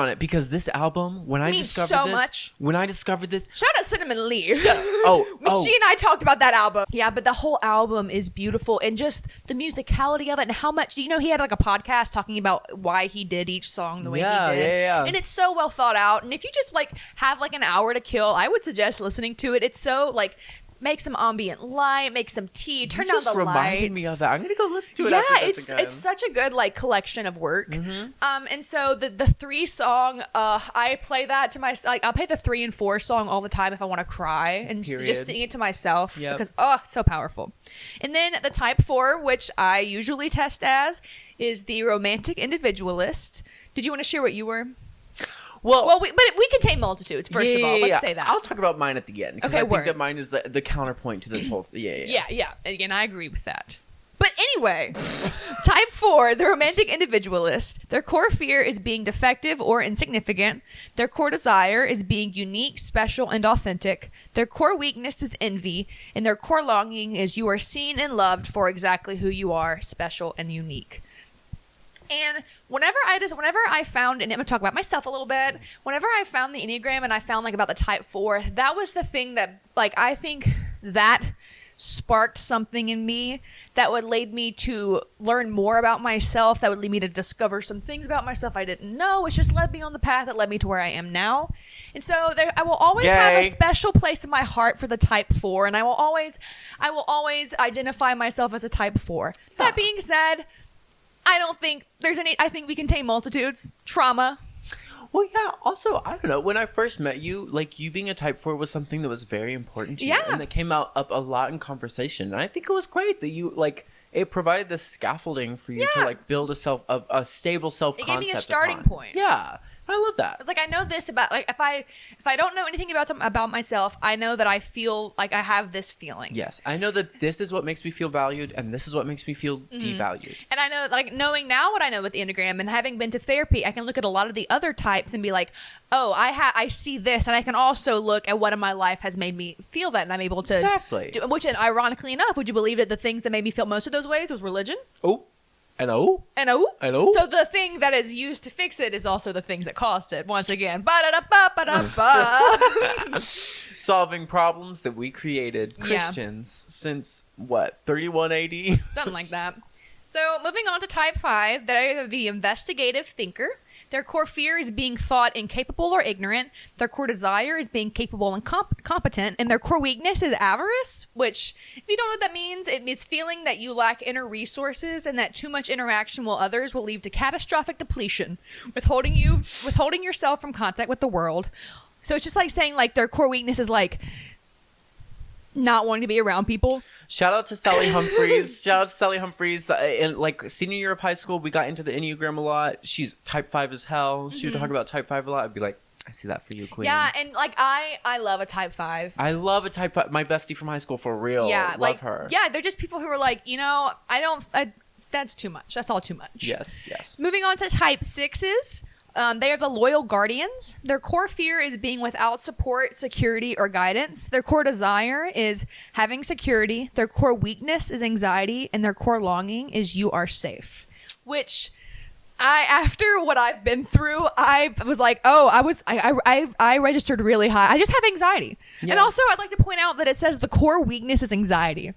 [SPEAKER 2] it, because this album, when I discovered this,
[SPEAKER 1] shout out Cinnamon Lee. She
[SPEAKER 2] and
[SPEAKER 1] I talked about that album. Yeah, but the whole album is beautiful, and just the musicality of it, and how much, he had like a podcast talking about why he did each song the way he did.
[SPEAKER 2] Yeah.
[SPEAKER 1] And it's so well thought out. And if you just like have like an hour to kill, I would suggest listening to it. It's so like, make some ambient light, make some tea, turn down the lights.
[SPEAKER 2] You just reminded me of that. I'm gonna go listen to it.
[SPEAKER 1] Yeah,
[SPEAKER 2] after this again.
[SPEAKER 1] It's such a good like collection of work. Mm-hmm. And so the 3 song, I play that to myself. Like, I'll play the 3 and 4 song all the time if I want to cry, and just sing it to myself, because so powerful. And then the type 4, which I usually test as, is the romantic individualist. Did you want to share what you were? Well, we contain multitudes. First of all, let's say that.
[SPEAKER 2] I'll talk about mine at the end, because I think that mine is the counterpoint to this whole. Yeah.
[SPEAKER 1] Again, I agree with that. But anyway, type 4, the romantic individualist. Their core fear is being defective or insignificant. Their core desire is being unique, special, and authentic. Their core weakness is envy, and their core longing is you are seen and loved for exactly who you are, special and unique. And whenever I found, and I'm going to talk about myself a little bit, whenever I found the Enneagram and I found like about the type 4, that was the thing that like, I think that sparked something in me that would lead me to learn more about myself, that would lead me to discover some things about myself I didn't know. It just led me on the path that led me to where I am now. And so I will always have a special place in my heart for the type 4, and I will always identify myself as a type 4. That being said, I think we contain multitudes. Trauma.
[SPEAKER 2] Well, yeah. Also, I don't know. When I first met you, like, you being a type 4 was something that was very important to you. And that came up a lot in conversation. And I think it was great that you, like, it provided this scaffolding for you to, like, build a stable self-concept.
[SPEAKER 1] It gave me a starting point.
[SPEAKER 2] Yeah. I love that.
[SPEAKER 1] It's like, I know this about, like, if I don't know anything about myself, I know that I feel like I have this feeling.
[SPEAKER 2] Yes, I know that this is what makes me feel valued, and this is what makes me feel devalued.
[SPEAKER 1] And I know, like, knowing now what I know with the Enneagram and having been to therapy, I can look at a lot of the other types and be like, oh, I see this, and I can also look at what in my life has made me feel that, and I'm able to which, ironically enough, would you believe that the things that made me feel most of those ways was religion?
[SPEAKER 2] Oh. Hello?
[SPEAKER 1] So the thing that is used to fix it is also the things that caused it. Once again.
[SPEAKER 2] Solving problems that we created, Christians, since, 31 AD?
[SPEAKER 1] Something like that. So moving on to type 5, they're the investigative thinker. Their core fear is being thought incapable or ignorant. Their core desire is being capable and competent. And their core weakness is avarice, which, if you don't know what that means, it means feeling that you lack inner resources and that too much interaction with others will lead to catastrophic depletion, withholding yourself from contact with the world. So it's just like saying, like, their core weakness is like not wanting to be around people.
[SPEAKER 2] Shout out to Sally Humphreys. In like senior year of high school, we got into the Enneagram a lot. She's type 5 as hell. She would talk about type 5 a lot. I'd be like, I see that for you, queen.
[SPEAKER 1] Yeah, and like I love a type 5.
[SPEAKER 2] I love a type 5. My bestie from high school, for real. Yeah, love her.
[SPEAKER 1] Yeah, they're just people who are like, that's too much. That's all too much.
[SPEAKER 2] Yes.
[SPEAKER 1] Moving on to type 6s. They are the loyal guardians. Their core fear is being without support, security, or guidance. Their core desire is having security. Their core weakness is anxiety, and their core longing is you are safe. Which, after what I've been through, I was like, I registered really high. I just have anxiety. Yeah. And also, I'd like to point out that it says the core weakness is anxiety.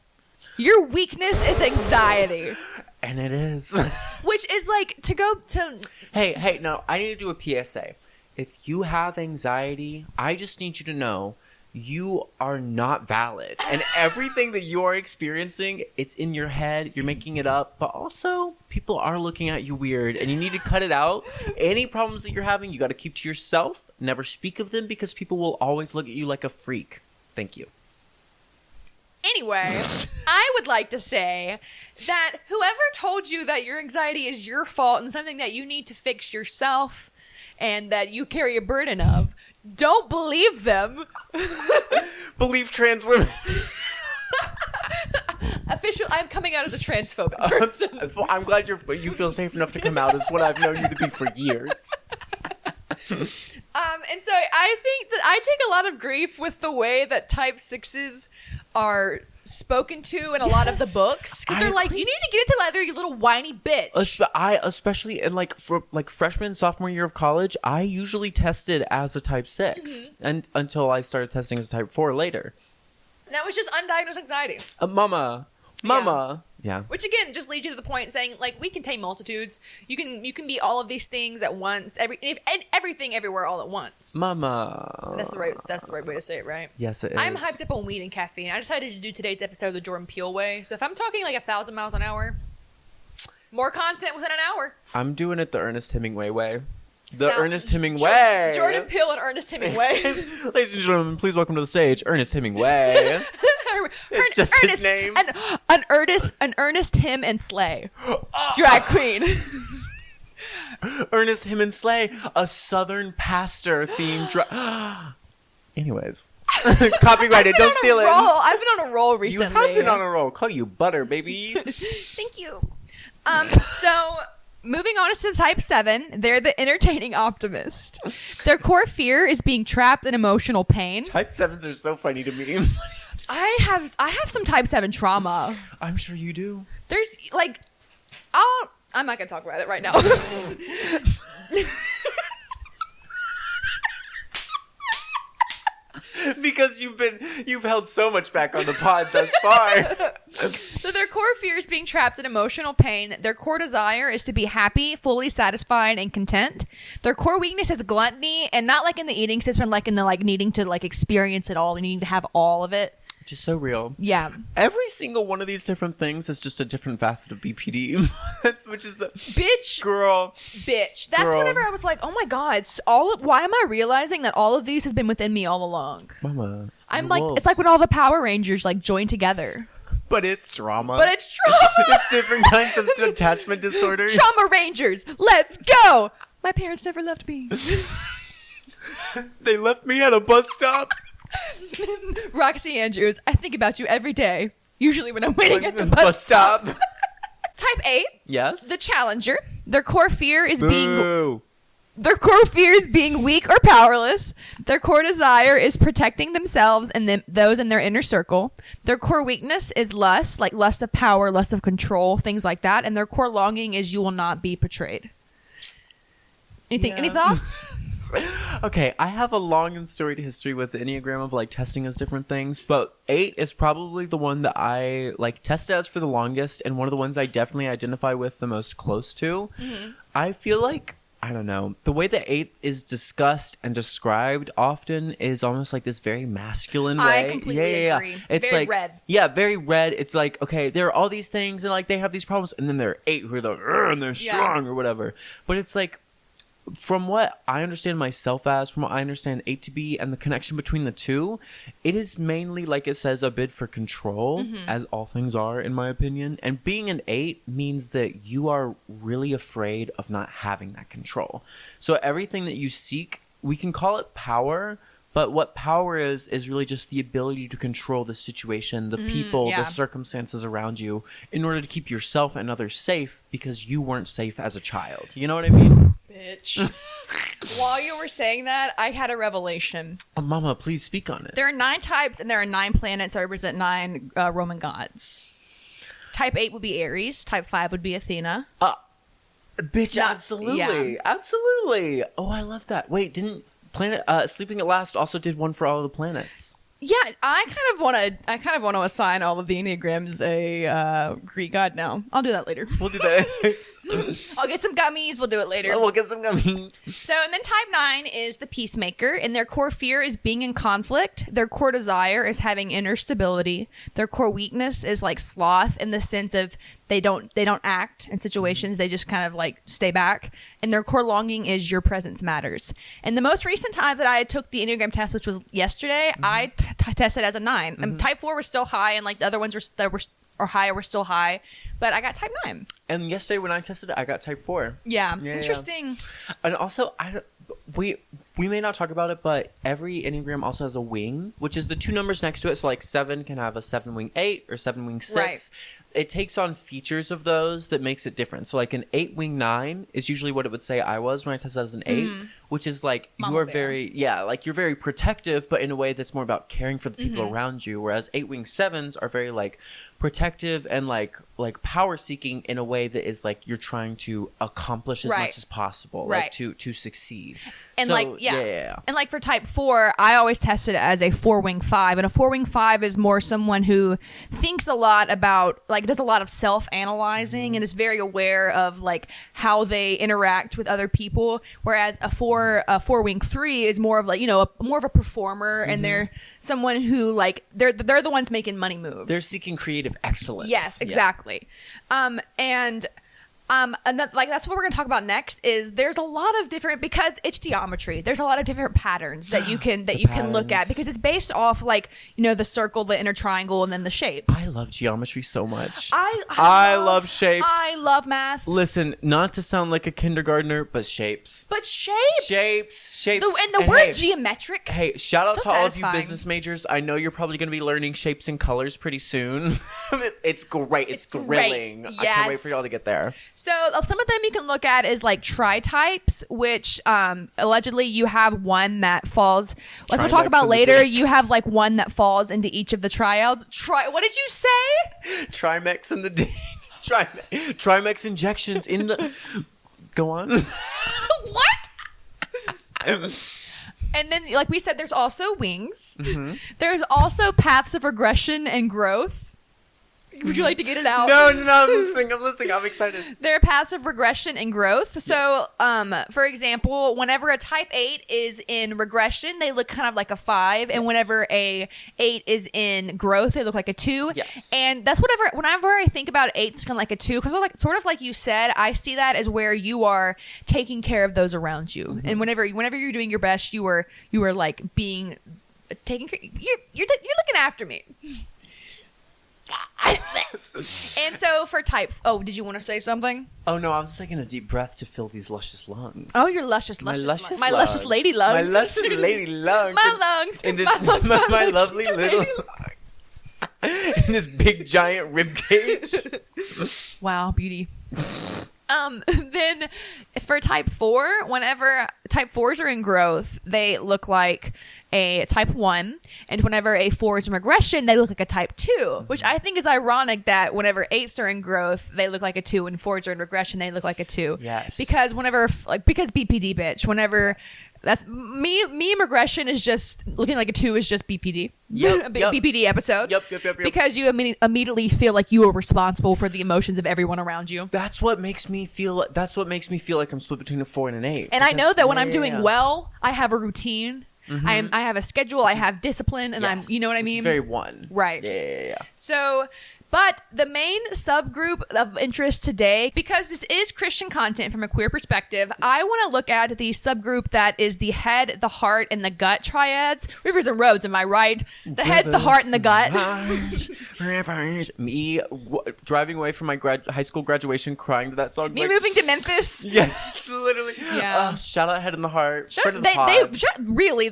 [SPEAKER 1] Your weakness is anxiety.
[SPEAKER 2] And it is.
[SPEAKER 1] Which is like to go to...
[SPEAKER 2] Hey, no, I need to do a PSA. If you have anxiety, I just need you to know you are not valid. And everything that you are experiencing, it's in your head. You're making it up. But also, people are looking at you weird. And you need to cut it out. Any problems that you're having, you got to keep to yourself. Never speak of them because people will always look at you like a freak. Thank you.
[SPEAKER 1] Anyway, I would like to say that whoever told you that your anxiety is your fault and something that you need to fix yourself and that you carry a burden of, don't believe them.
[SPEAKER 2] Believe trans women.
[SPEAKER 1] I'm coming out as a transphobic person.
[SPEAKER 2] I'm glad you feel safe enough to come out as what I've known you to be for years.
[SPEAKER 1] And so I think that I take a lot of grief with the way that type 6s are spoken to in a lot of the books, because they're like, you need to get it together, you little whiny bitch.
[SPEAKER 2] Especially in for freshman, sophomore year of college, I usually tested as a type 6 and until I started testing as a type 4 later.
[SPEAKER 1] And that was just undiagnosed anxiety.
[SPEAKER 2] Mama. Yeah.
[SPEAKER 1] Which again just leads you to the point saying, like, we contain multitudes. You can be all of these things at once. Everything everywhere all at once.
[SPEAKER 2] Mama.
[SPEAKER 1] That's the right way to say it, right?
[SPEAKER 2] Yes, it is.
[SPEAKER 1] I'm hyped up on weed and caffeine. I decided to do today's episode the Jordan Peele way. So if I'm talking like 1,000 miles an hour, more content within an hour.
[SPEAKER 2] I'm doing it the Ernest Hemingway way. Ernest Hemingway.
[SPEAKER 1] Jordan Peele and Ernest Hemingway.
[SPEAKER 2] Ladies and gentlemen, please welcome to the stage Ernest Hemingway. It's just his name.
[SPEAKER 1] An Ernest Him and Slay. Drag queen.
[SPEAKER 2] Ernest Him and Slay, a Southern pastor themed Anyways. Copyrighted, don't steal it.
[SPEAKER 1] I've been on a roll recently.
[SPEAKER 2] You have been on a roll. Call you butter, baby.
[SPEAKER 1] Thank you. So moving on to type 7, they're the entertaining optimist. Their core fear is being trapped in emotional pain.
[SPEAKER 2] Type 7s are so funny to me.
[SPEAKER 1] I have some type 7 trauma.
[SPEAKER 2] I'm sure you do.
[SPEAKER 1] There's like, I'm not gonna talk about it right now.
[SPEAKER 2] Because you've held so much back on the pod thus far.
[SPEAKER 1] So their core fear is being trapped in emotional pain. Their core desire is to be happy, fully satisfied, and content. Their core weakness is gluttony, and not like in the eating system, like in the like needing to like experience it all and needing to have all of it.
[SPEAKER 2] Just so real.
[SPEAKER 1] Yeah.
[SPEAKER 2] Every single one of these different things is just a different facet of BPD. Which is the
[SPEAKER 1] bitch. That's
[SPEAKER 2] girl.
[SPEAKER 1] Whenever I was like, oh my God, why am I realizing that all of these has been within me all along?
[SPEAKER 2] Mama.
[SPEAKER 1] I'm like, wolves. It's like when all the Power Rangers like join together.
[SPEAKER 2] But it's trauma.
[SPEAKER 1] It's
[SPEAKER 2] different kinds of attachment disorders.
[SPEAKER 1] Trauma Rangers, let's go. My parents never left me.
[SPEAKER 2] They left me at a bus stop.
[SPEAKER 1] Roxy Andrews, I think about you every day. Usually when I'm waiting at the bus stop. Type 8.
[SPEAKER 2] Yes.
[SPEAKER 1] The challenger. Their core fear is
[SPEAKER 2] Boo.
[SPEAKER 1] being weak or powerless. Their core desire is protecting themselves and those in their inner circle. Their core weakness is lust, like lust of power, lust of control, things like that. And their core longing is you will not be betrayed. Any thoughts?
[SPEAKER 2] Okay, I have a long and storied history with the Enneagram of like testing as different things, but 8 is probably the one that I like tested as for the longest and one of the ones I definitely identify with the most close to. Mm-hmm. I feel like, I don't know, the way that 8 is discussed and described often is almost like this very masculine way.
[SPEAKER 1] I completely agree.
[SPEAKER 2] It's
[SPEAKER 1] very
[SPEAKER 2] like,
[SPEAKER 1] red.
[SPEAKER 2] Yeah, very red. It's like, okay, there are all these things and like they have these problems, and then there are 8 who are like, and they're strong or whatever. But it's like, from what I understand myself as, from what I understand 8 to be, and the connection between the two, it is mainly, like it says, a bid for control, as all things are, in my opinion. And being an 8 means that you are really afraid of not having that control. So everything that you seek, we can call it power, but what power is really just the ability to control the situation, the people, the circumstances around you, in order to keep yourself and others safe because you weren't safe as a child. You know what I mean?
[SPEAKER 1] Bitch. While you were saying that, I had a revelation.
[SPEAKER 2] Oh, Mama, please speak on it.
[SPEAKER 1] There are 9 types and there are 9 planets that represent 9 Roman gods. Type 8 would be Aries. Type 5 would be Athena.
[SPEAKER 2] Bitch, absolutely.
[SPEAKER 1] Yeah.
[SPEAKER 2] Absolutely. Oh, I love that. Wait, didn't Sleeping at Last also did one for all of the planets?
[SPEAKER 1] Yeah, I kind of want to assign all of the Enneagrams a Greek god now. I'll do that later.
[SPEAKER 2] We'll do that.
[SPEAKER 1] I'll get some gummies. We'll do it later.
[SPEAKER 2] We'll get some gummies.
[SPEAKER 1] So, and then type 9 is the peacemaker, and their core fear is being in conflict. Their core desire is having inner stability. Their core weakness is like sloth in the sense of they don't act in situations. They just kind of like stay back. And their core longing is your presence matters. And the most recent time that I took the Enneagram test, which was yesterday, I tested as a 9. And type 4 was still high, and like the other ones were higher were still high, but I got type 9.
[SPEAKER 2] And yesterday when I tested it, I got type 4.
[SPEAKER 1] Yeah, interesting.
[SPEAKER 2] And also, we may not talk about it, but every Enneagram also has a wing, which is the 2 numbers next to it. So like 7 can have a 7-wing 8 or 7-wing 6. Right. It takes on features of those that makes it different. So like an 8-wing 9 is usually what it would say I was when I tested as an 8, which is like you are you're very protective, but in a way that's more about caring for the people around you. Whereas 8-wing 7s are very like protective and like power seeking in a way that is like you're trying to accomplish as much as possible, like to succeed.
[SPEAKER 1] And
[SPEAKER 2] so,
[SPEAKER 1] and like for type 4, I always tested it as a 4-wing 5, and a 4-wing 5 is more someone who thinks a lot about, like, does a lot of self-analyzing and is very aware of like how they interact with other people. Whereas a 4-wing 3 is more of like, you know, more of a performer, and they're someone who like they're the ones making money moves.
[SPEAKER 2] They're seeking creative excellence.
[SPEAKER 1] Yes, exactly. Like that's what we're going to talk about next. Is there's a lot of different, because it's geometry. There's a lot of different patterns that you can look at, because it's based off like, you know, the circle, the inner triangle, and then the shape.
[SPEAKER 2] I love geometry so much.
[SPEAKER 1] I
[SPEAKER 2] love shapes.
[SPEAKER 1] I love math.
[SPEAKER 2] Listen, not to sound like a kindergartner, but shapes. Shapes.
[SPEAKER 1] The word geometric.
[SPEAKER 2] Hey, shout out to all of you
[SPEAKER 1] satisfying.
[SPEAKER 2] business majors. I know you're probably going to be learning shapes and colors pretty soon. It's great. It's grilling.
[SPEAKER 1] Yes.
[SPEAKER 2] I can't wait for y'all to get there.
[SPEAKER 1] So some of them you can look at is like tri-types, which allegedly you have one that falls, as we'll talk about later, you have like one that falls into each of the triads. What did you say?
[SPEAKER 2] Trimex in the dick. Trimex injections in the... Go on.
[SPEAKER 1] What? And then, like we said, there's also wings. There's also paths of regression and growth. Would you like to get it out?
[SPEAKER 2] No, I'm listening. I'm excited.
[SPEAKER 1] They're passive regression and growth. So, for example, whenever a type 8 is in regression, they look kind of like a 5. And whenever a 8 is in growth, they look like a 2.
[SPEAKER 2] Yes.
[SPEAKER 1] And that's whenever I think about 8, it's kind of like a 2. Because like, sort of like you said, I see that as where you are taking care of those around you. And whenever you're doing your best, you are like being taking care. You're looking after me. And so for type, did you want to say something?
[SPEAKER 2] Oh no, I was just taking a deep breath to fill these luscious lungs.
[SPEAKER 1] Oh, your luscious
[SPEAKER 2] my luscious
[SPEAKER 1] lady lungs.
[SPEAKER 2] My luscious lady lungs.
[SPEAKER 1] My lungs.
[SPEAKER 2] In this, my lovely little lungs. In this big giant rib cage.
[SPEAKER 1] Wow, beauty. Then for type 4, whenever type 4s are in growth, they look like a type 1, and whenever a 4 is in regression, they look like a type 2, which I think is ironic that whenever 8s are in growth, they look like a 2, and 4s are in regression, they look like a 2.
[SPEAKER 2] Yes.
[SPEAKER 1] Because because BPD bitch, whenever that's me in regression is just looking like a 2 is just BPD.
[SPEAKER 2] Yep.
[SPEAKER 1] BPD episode.
[SPEAKER 2] Yep.
[SPEAKER 1] Because you immediately feel like you are responsible for the emotions of everyone around you.
[SPEAKER 2] That's what makes me feel like I'm split between a 4 and an 8.
[SPEAKER 1] And I know that when I'm doing well, I have a routine. I have a schedule. I have discipline, and you know what I mean?
[SPEAKER 2] It's very 1.
[SPEAKER 1] Right.
[SPEAKER 2] Yeah.
[SPEAKER 1] So, but the main subgroup of interest today, because this is Christian content from a queer perspective, I want to look at the subgroup that is the head, the heart, and the gut triads. Rivers and roads, am I right? The head, the heart, and the gut.
[SPEAKER 2] Me driving away from my high school graduation, crying to that song.
[SPEAKER 1] Me moving to Memphis.
[SPEAKER 2] Yes, literally.
[SPEAKER 1] Yeah.
[SPEAKER 2] Shout out Head and the Heart.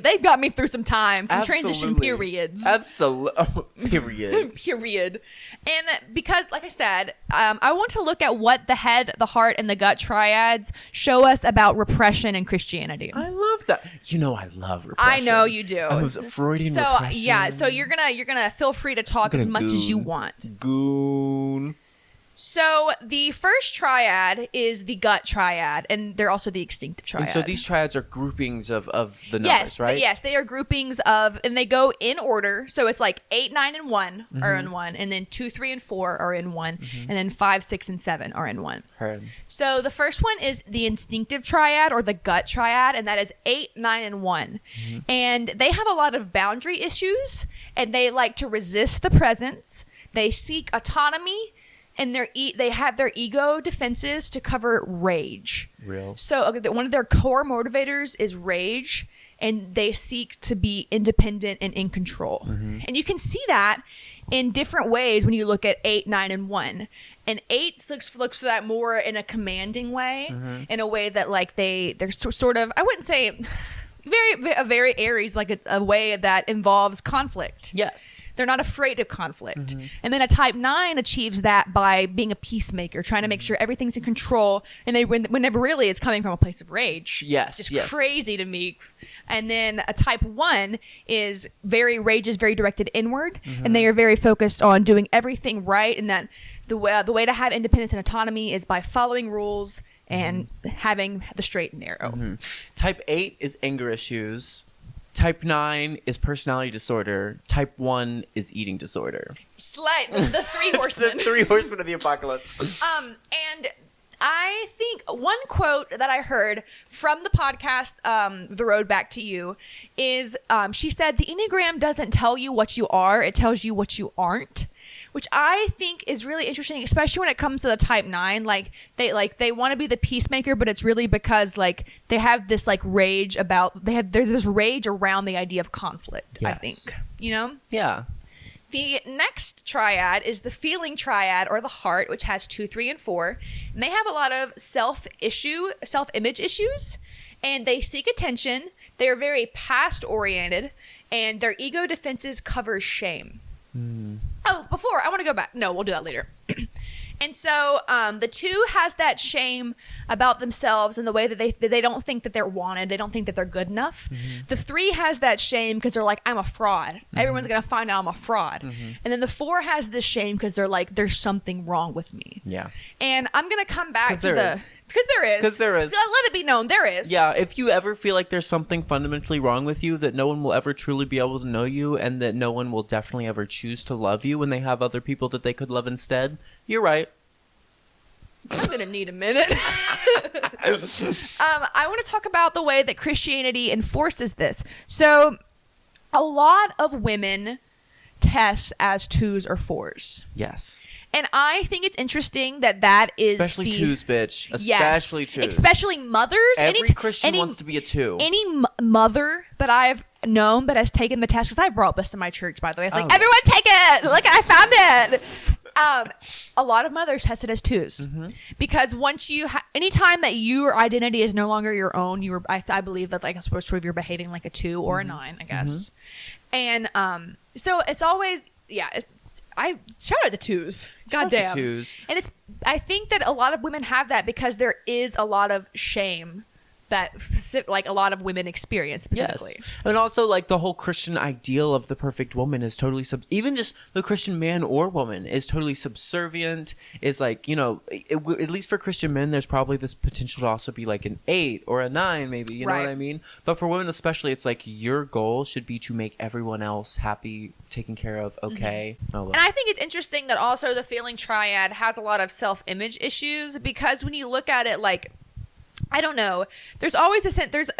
[SPEAKER 1] They got me through some transition periods.
[SPEAKER 2] Absolutely.
[SPEAKER 1] Period. And because, like I said, I want to look at what the head, the heart, and the gut triads show us about repression in Christianity.
[SPEAKER 2] I love that. You know, I love repression.
[SPEAKER 1] I know you do.
[SPEAKER 2] I was a Freudian repression.
[SPEAKER 1] Yeah, so you're gonna feel free to talk as much as you want.
[SPEAKER 2] Goon.
[SPEAKER 1] So the first triad is the gut triad, and they're also the instinctive triad.
[SPEAKER 2] And so these triads are groupings of the numbers, right?
[SPEAKER 1] Yes, they are groupings of, and they go in order. So it's like 8, 9, and 1 are in 1, and then 2, 3, and 4 are in 1, and then 5, 6, and 7 are in 1.
[SPEAKER 2] Heard.
[SPEAKER 1] So the first one is the instinctive triad or the gut triad, and that is 8, 9, and 1. And they have a lot of boundary issues, and they like to resist the presence. They seek autonomy. And they have their ego defenses to cover rage.
[SPEAKER 2] Real.
[SPEAKER 1] So one of their core motivators is rage, and they seek to be independent and in control. And you can see that in different ways when you look at 8, 9, and 1. And 8 looks for that more in a commanding way, in a way that like they're sort of, I wouldn't say very Aries, like a way that involves conflict.
[SPEAKER 2] Yes.
[SPEAKER 1] They're not afraid of conflict. And then a type 9 achieves that by being a peacemaker, trying to make sure everything's in control. And whenever really it's coming from a place of rage.
[SPEAKER 2] Yes.
[SPEAKER 1] Just crazy to me. And then a type 1 is rage is very directed inward. And they are very focused on doing everything right. And that the way to have independence and autonomy is by following rules and having the straight and narrow.
[SPEAKER 2] Type 8 is anger issues. Type 9 is personality disorder. Type 1 is eating disorder.
[SPEAKER 1] The 3 horsemen.
[SPEAKER 2] The 3 horsemen of the apocalypse.
[SPEAKER 1] And I think one quote that I heard from the podcast, The Road Back to You, is she said, the Enneagram doesn't tell you what you are, it tells you what you aren't. Which I think is really interesting, especially when it comes to the type 9. Like they want to be the peacemaker, but it's really because like they have this like rage about there's this rage around the idea of conflict.
[SPEAKER 2] Yes.
[SPEAKER 1] I think, you know.
[SPEAKER 2] Yeah.
[SPEAKER 1] The next triad is the feeling triad or the heart, which has 2, 3, and 4, and they have a lot of self-image issues, and they seek attention. They are very past oriented, and their ego defenses cover shame. Oh, before, I want to go back. No, we'll do that later. And so the 2 has that shame about themselves and the way that they don't think that they're wanted. They don't think that they're good enough. The 3 has that shame because they're like, I'm a fraud. Everyone's going to find out I'm a fraud. And then the 4 has this shame because they're like, there's something wrong with me.
[SPEAKER 2] Yeah.
[SPEAKER 1] And I'm going to come back to
[SPEAKER 2] there is.
[SPEAKER 1] Because there is.
[SPEAKER 2] Because there is.
[SPEAKER 1] Let it be known, there is.
[SPEAKER 2] Yeah, if you ever feel like there's something fundamentally wrong with you, that no one will ever truly be able to know you, and that no one will definitely ever choose to love you when they have other people that they could love instead, you're right.
[SPEAKER 1] I'm going to need a minute. I want to talk about the way that Christianity enforces this. So a lot of women test as 2s or 4s.
[SPEAKER 2] Yes.
[SPEAKER 1] And I think it's interesting that is
[SPEAKER 2] especially 2s, bitch.
[SPEAKER 1] Yes,
[SPEAKER 2] Especially 2s.
[SPEAKER 1] especially mothers.
[SPEAKER 2] Every Christian wants to be a 2.
[SPEAKER 1] Any mother that I've known that has taken the test, because I brought this to my church, by the way. I was like,
[SPEAKER 2] Oh.
[SPEAKER 1] everyone take it. Look, I found it. A lot of mothers test it as 2s because once anytime that your identity is no longer your own, I believe that like you're behaving like a 2 or a 9, I guess. And so it's always I shout out to 2s. Goddamn.
[SPEAKER 2] 2s.
[SPEAKER 1] And I think that a lot of women have that because there is a lot of shame that like a lot of women experience specifically.
[SPEAKER 2] Yes. And also like the whole Christian ideal of the perfect woman is totally even just the Christian man or woman is totally subservient, is like, you know, at least for Christian men there's probably this potential to also be like an 8 or a 9 maybe, you know what I mean? But for women especially, it's like your goal should be to make everyone else happy, taken care of, okay? Oh, well.
[SPEAKER 1] And I think it's interesting that also the feeling triad has a lot of self-image issues because when you look at it, like, I don't know, there's always there's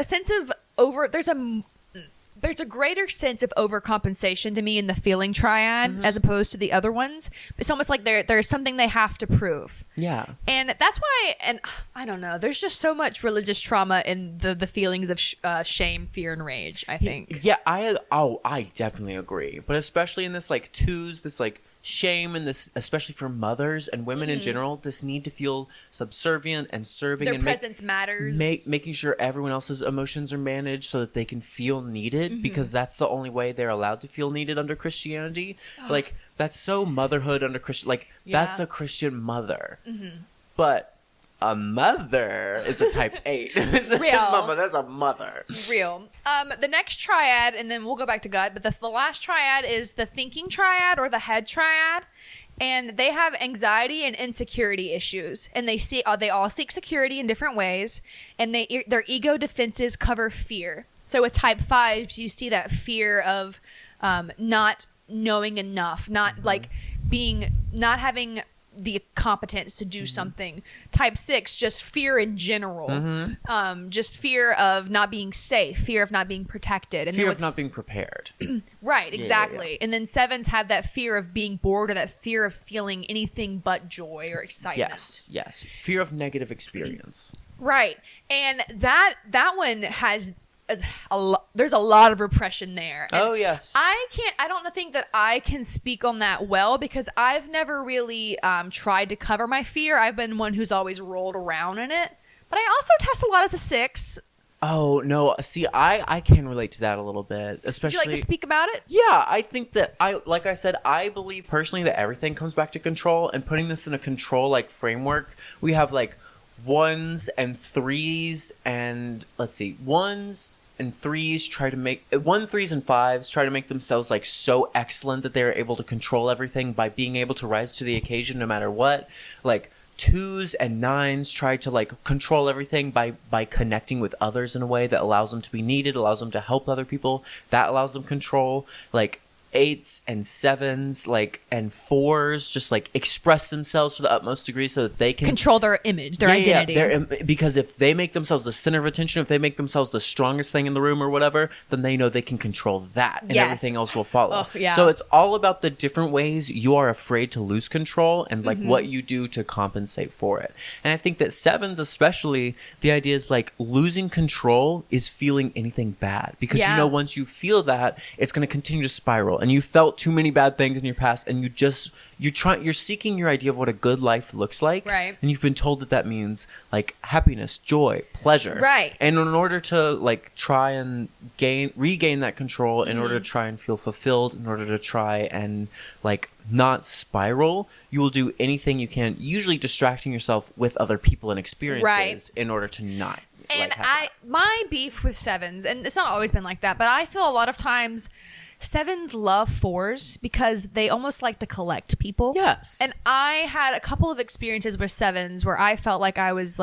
[SPEAKER 1] a greater sense of overcompensation to me in the feeling triad as opposed to the other ones. It's almost like there's something they have to prove.
[SPEAKER 2] Yeah.
[SPEAKER 1] And that's why, and I don't know, there's just so much religious trauma in the feelings of shame, fear, and rage, I think.
[SPEAKER 2] Yeah, I definitely agree. But especially in this like 2s, this like shame, and this especially for mothers and women in general, this need to feel subservient and serving,
[SPEAKER 1] their
[SPEAKER 2] and
[SPEAKER 1] presence matters,
[SPEAKER 2] making sure everyone else's emotions are managed so that they can feel needed, because that's the only way they're allowed to feel needed under Christianity. Like that's so motherhood under Christian, like that's a Christian mother. But a mother is a type 8.
[SPEAKER 1] Real.
[SPEAKER 2] Mama, that's a mother.
[SPEAKER 1] Real. The next triad, and then we'll go back to gut, but the last triad is the thinking triad or the head triad. And they have anxiety and insecurity issues, and they all seek security in different ways, and their ego defenses cover fear. So with type 5s, you see that fear of not knowing enough, not not having the competence to do something. Type 6, just fear in general, just fear of not being safe, fear of not being protected, and
[SPEAKER 2] fear of not being prepared.
[SPEAKER 1] Right, exactly. And then 7s have that fear of being bored, or that fear of feeling anything but joy or excitement.
[SPEAKER 2] Yes. Fear of negative experience.
[SPEAKER 1] Right. And that one has there's a lot of repression there. And
[SPEAKER 2] yes.
[SPEAKER 1] I don't think that I can speak on that well, because I've never really tried to cover my fear. I've been one who's always rolled around in it. But I also test a lot as a 6.
[SPEAKER 2] Oh, no. See, I can relate to that a little bit, especially...
[SPEAKER 1] Would you like to speak about it?
[SPEAKER 2] Yeah, I think that like I said, I believe personally that everything comes back to control, and putting this in a control framework, we have 1s and 3s, and let's see, 1s and 3s try to make 3s and 5s try to make themselves so excellent that they're able to control everything by being able to rise to the occasion no matter what. 2s and 9s try to control everything by connecting with others in a way that allows them to be needed, allows them to help other people, that allows them control. 8s and 7s and 4s just express themselves to the utmost degree so that they can
[SPEAKER 1] control their image, their identity.
[SPEAKER 2] Because if they make themselves the center of attention, if they make themselves the strongest thing in the room or whatever, then they know they can control that, and everything else will follow. So it's all about the different ways you are afraid to lose control, and what you do to compensate for it. And I think that 7s especially, the idea is losing control is feeling anything bad, because once you feel that, it's going to continue to spiral. And you felt too many bad things in your past, and you're seeking your idea of what a good life looks like,
[SPEAKER 1] right?
[SPEAKER 2] And you've been told that means happiness, joy, pleasure,
[SPEAKER 1] right?
[SPEAKER 2] And in order to try and regain that control, in order to try and feel fulfilled, in order to try and not spiral, you will do anything you can, usually distracting yourself with other people and experiences, in order to not.
[SPEAKER 1] And my beef with 7s, and it's not always been like that, but I feel a lot of times 7s love 4s because they almost like to collect people.
[SPEAKER 2] Yes.
[SPEAKER 1] And I had a couple of experiences with 7s where I felt like I was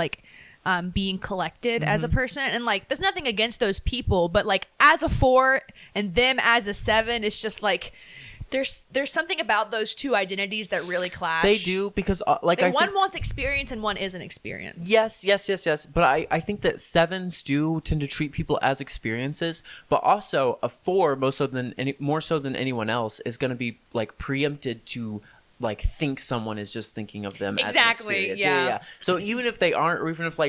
[SPEAKER 1] being collected as a person. And there's nothing against those people, but as a 4 and them as a 7, it's just there's something about those two identities that really clash.
[SPEAKER 2] They do, because
[SPEAKER 1] one wants experience and one isn't experience.
[SPEAKER 2] Yes. But I think that 7s do tend to treat people as experiences, but also a 4 more so than anyone else is going to be preempted to think someone is just thinking of them as an experience. Yeah. So even if they aren't, or even if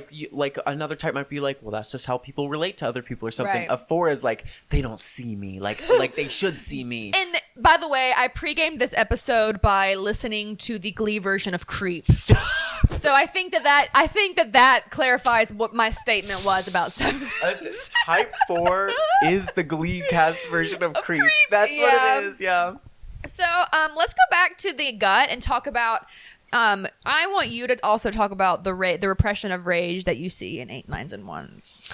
[SPEAKER 2] another type might be well, that's just how people relate to other people or something. Right. A 4 is they don't see me like they should see me.
[SPEAKER 1] And by the way, I pre-gamed this episode by listening to the Glee version of Creeps. So I think that clarifies what my statement was about 7s.
[SPEAKER 2] Type 4 is the Glee cast version of Creeps. That's what it is. Yeah.
[SPEAKER 1] So let's go back to the gut and talk about. I want you to also talk about the repression of rage that you see in 8, 9s, and 1s.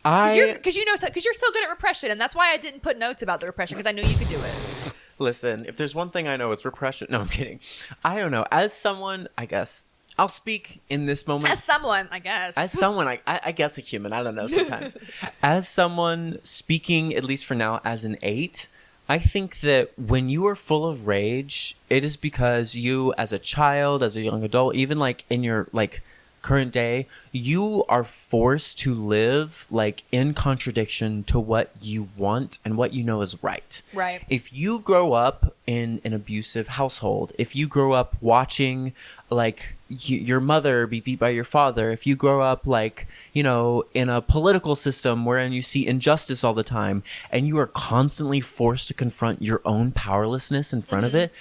[SPEAKER 1] Because you're so good at repression, and that's why I didn't put notes about the repression, because I knew you could do it.
[SPEAKER 2] Listen, if there's one thing I know, it's repression. No, I'm kidding. I don't know. As someone, I guess I'll speak in this moment.
[SPEAKER 1] As someone, I guess.
[SPEAKER 2] As someone, I guess a human. I don't know sometimes. As someone speaking, at least for now, as an 8. I think that when you are full of rage, it is because you, as a child, as a young adult, even in your current day, you are forced to live in contradiction to what you want and what you know is right.
[SPEAKER 1] Right.
[SPEAKER 2] If you grow up in an abusive household, if you grow up watching your mother be beat by your father, if you grow up in a political system wherein you see injustice all the time, and you are constantly forced to confront your own powerlessness in front of it,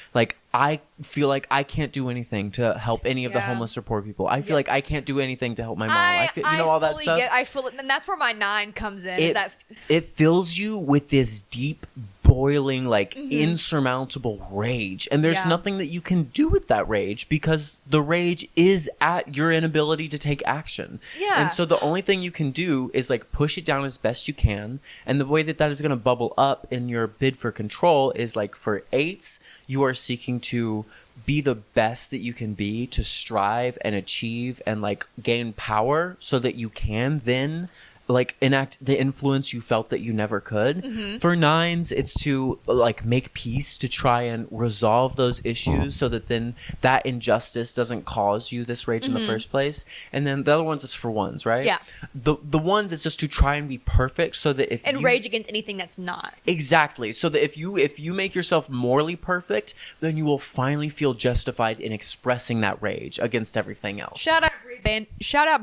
[SPEAKER 2] I feel like I can't do anything to help any of the homeless or poor people. I feel like I can't do anything to help my mom. All that stuff.
[SPEAKER 1] And that's where my 9 comes in.
[SPEAKER 2] It fills you with this deep, boiling, insurmountable rage. And there's nothing that you can do with that rage, because the rage is at your inability to take action. Yeah. And so the only thing you can do is push it down as best you can. And the way that is going to bubble up in your bid for control is for 8s, you are seeking to be the best that you can be to strive and achieve and like gain power so that you can then like enact the influence you felt that you never could. For 9s, it's to like make peace, to try and resolve those issues so that then that injustice doesn't cause you this rage in the first place. And then the other ones is for 1s, right?
[SPEAKER 1] Yeah.
[SPEAKER 2] The 1s is just to try and be perfect so that if you
[SPEAKER 1] rage against anything that's not.
[SPEAKER 2] Exactly. So that if you make yourself morally perfect, then you will finally feel justified in expressing that rage against everything else.
[SPEAKER 1] Shout out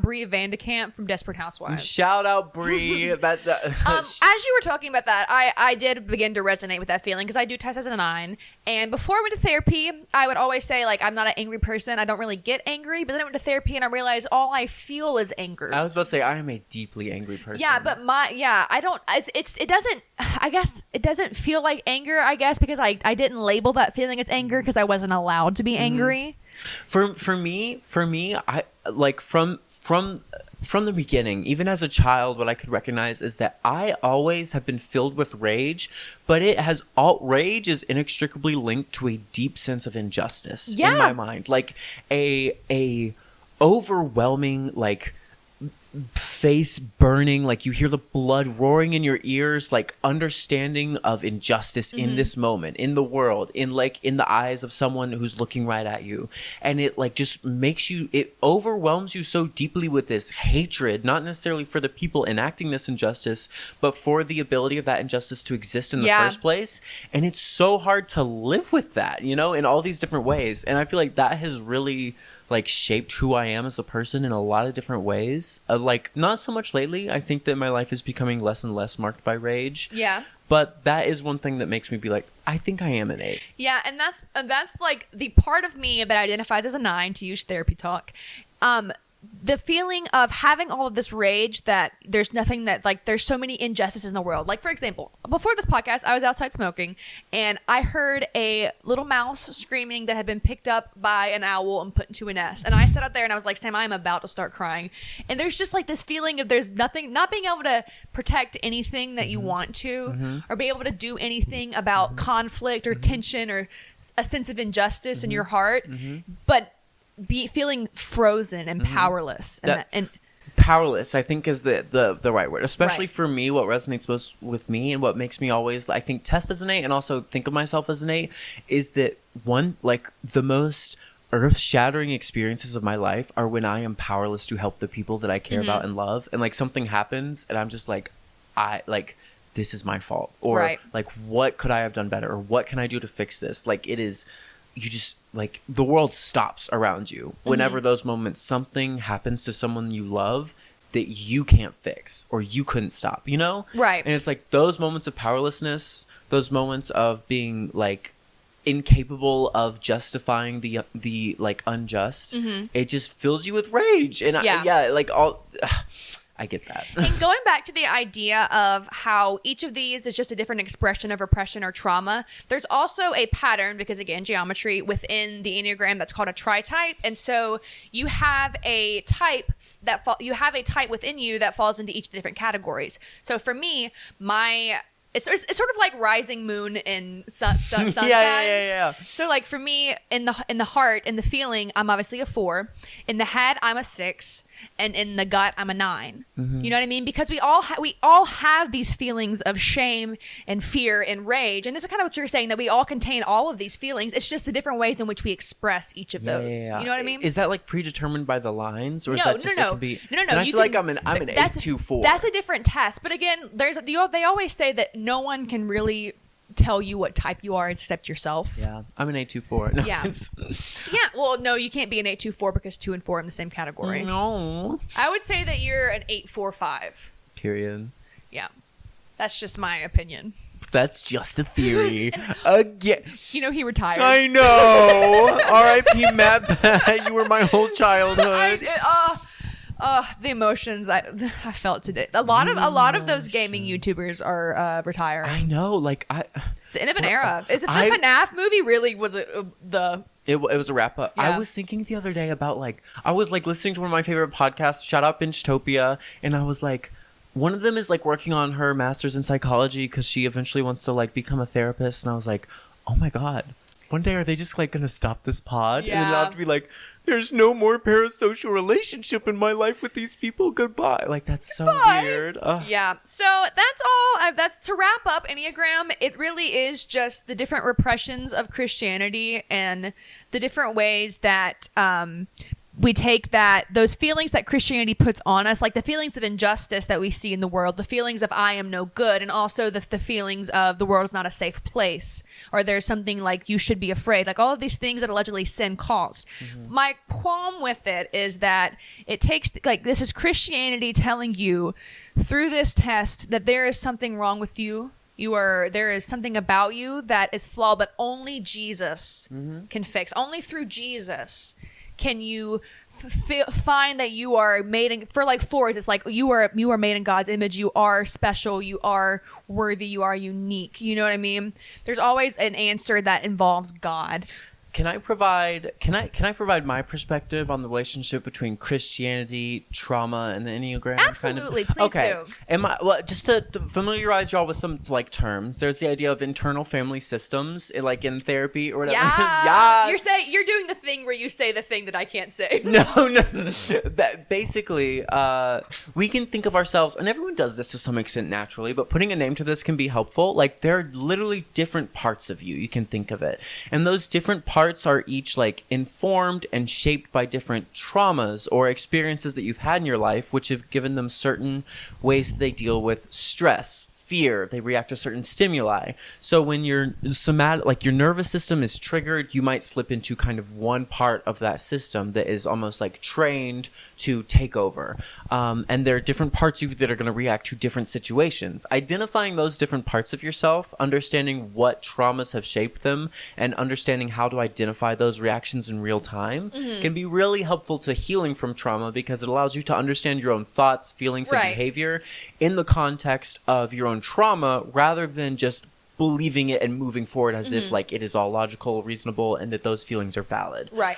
[SPEAKER 1] Brie Vandekamp from Desperate Housewives.
[SPEAKER 2] Shout out Brie.
[SPEAKER 1] As you were talking about that, I did begin to resonate with that feeling because I do test as a 9. And before I went to therapy, I would always say like I'm not an angry person. I don't really get angry. But then I went to therapy and I realized all I feel is anger.
[SPEAKER 2] I was about to say I am a deeply angry person.
[SPEAKER 1] Yeah, but I don't. It doesn't. I guess it doesn't feel like anger. I guess because I didn't label that feeling as anger because I wasn't allowed to be angry.
[SPEAKER 2] For me, I like from the beginning, even as a child, what I could recognize is that I always have been filled with rage, but rage is inextricably linked to a deep sense of injustice in my mind, like a overwhelming like face burning, like you hear the blood roaring in your ears, like understanding of injustice in this moment, in the world, in the eyes of someone who's looking right at you. And it like just it overwhelms you so deeply with this hatred, not necessarily for the people enacting this injustice, but for the ability of that injustice to exist in the first place. And it's so hard to live with that, in all these different ways. And I feel like that has really like shaped who I am as a person in a lot of different ways. Like not so much lately. I think that my life is becoming less and less marked by rage. Yeah. But that is one thing that makes me be like, I think I am an 8.
[SPEAKER 1] Yeah, and that's like the part of me that identifies as a 9, to use therapy talk. The feeling of having all of this rage that there's nothing that like there's so many injustices in the world. Like for example, before this podcast, I was outside smoking and I heard a little mouse screaming that had been picked up by an owl and put into a nest. And I sat out there and I was like, Sam, I'm about to start crying. And there's just like this feeling of there's nothing, not being able to protect anything that you want to, or be able to do anything about conflict or tension or a sense of injustice in your heart, but feeling frozen and powerless. And
[SPEAKER 2] powerless, I think, is the right word, especially for me. What resonates most with me and what makes me always, I think, test as an 8 and also think of myself as an 8 is that like the most earth-shattering experiences of my life are when I am powerless to help the people that I care about and love, and like something happens and I'm just like, this is my fault, or like what could I have done better, or what can I do to fix this? Like it is, you just like the world stops around you whenever those moments, something happens to someone you love that you can't fix or you couldn't stop, right? And it's like those moments of powerlessness, those moments of being like incapable of justifying the like unjust, it just fills you with rage. And I get that.
[SPEAKER 1] And going back to the idea of how each of these is just a different expression of repression or trauma, there's also a pattern, because again, geometry within the Enneagram that's called a tri-type. And so you have a type within you that falls into each of the different categories. So for me, it's sort of like rising moon and sun signs.
[SPEAKER 2] Yeah.
[SPEAKER 1] So like for me, in the heart, in the feeling, I'm obviously a 4. In the head, I'm a 6. And in the gut, I'm a 9. You know what I mean? Because we all have these feelings of shame and fear and rage. And this is kind of what you're saying, that we all contain all of these feelings. It's just the different ways in which we express each of those. You know what I mean?
[SPEAKER 2] Is that like predetermined by the lines, or is that just
[SPEAKER 1] no.
[SPEAKER 2] It can be?
[SPEAKER 1] No.
[SPEAKER 2] And I feel like I'm an 8-2-4.
[SPEAKER 1] That's a different test. But again, they always say that no one can really tell you what type you are except yourself.
[SPEAKER 2] Yeah, I'm an 8-2-4. No,
[SPEAKER 1] yeah. Yeah, well, no, you can't be an 8-2-4 because 2 and 4 are in the same category.
[SPEAKER 2] No.
[SPEAKER 1] I would say that you're an 8-4-5.
[SPEAKER 2] Period.
[SPEAKER 1] Yeah. That's just my opinion.
[SPEAKER 2] That's just a theory. Again.
[SPEAKER 1] He retired.
[SPEAKER 2] I know. R.I.P. Matt. You were my whole childhood.
[SPEAKER 1] The emotions I felt today. A lot of those gaming YouTubers are retiring.
[SPEAKER 2] I know,
[SPEAKER 1] it's the end of an era. The FNAF movie really was
[SPEAKER 2] It was a wrap up. Yeah. I was thinking the other day about I was listening to one of my favorite podcasts, shout out Bingetopia, and I was like, one of them is working on her master's in psychology because she eventually wants to become a therapist, and I was like, oh my god. one day are they just like gonna stop this pod?
[SPEAKER 1] Yeah.
[SPEAKER 2] And then I'll have to be like, there's no more parasocial relationship in my life with these people. Goodbye. Like, that's so weird. Ugh.
[SPEAKER 1] Yeah. So that's all. That's to wrap up Enneagram. It really is just the different repressions of Christianity and the different ways that we take those feelings that Christianity puts on us, like the feelings of injustice that we see in the world, the feelings of I am no good, and also the feelings of the world is not a safe place, or there's something like you should be afraid, like all of these things that allegedly sin caused. Mm-hmm. My qualm with it is that it takes, like, this is Christianity telling you through this test that there is something wrong with you. There is something about you that is flawed, but only Jesus can fix. Only through Jesus can you find that you are made in, for like fours, it's like you are made in God's image, you are special, you are worthy, you are unique. You know what I mean? There's always an answer that involves God.
[SPEAKER 2] Can I provide my perspective on the relationship between Christianity, trauma, and the Enneagram?
[SPEAKER 1] Absolutely, please do.
[SPEAKER 2] Just to familiarize y'all with some like terms, there's the idea of internal family systems, like in therapy or whatever.
[SPEAKER 1] Yeah. You're doing the thing where you say the thing that I can't say.
[SPEAKER 2] No. Basically, we can think of ourselves, and everyone does this to some extent naturally, but putting a name to this can be helpful. Like, there are literally different parts of you. You can think of it, and those different parts are each like informed and shaped by different traumas or experiences that you've had in your life, which have given them certain ways that they deal with stress, fear. They react to certain stimuli. So when your your nervous system is triggered, you might slip into kind of one part of that system that is almost like trained to take over. And there are different parts of you that are going to react to different situations. Identifying those different parts of yourself, understanding what traumas have shaped them, and understanding how to identify those reactions in real time can be really helpful to healing from trauma, because it allows you to understand your own thoughts, feelings, and behavior in the context of your own trauma, rather than just believing it and moving forward as if like it is all logical, reasonable, and that those feelings are valid.
[SPEAKER 1] Right.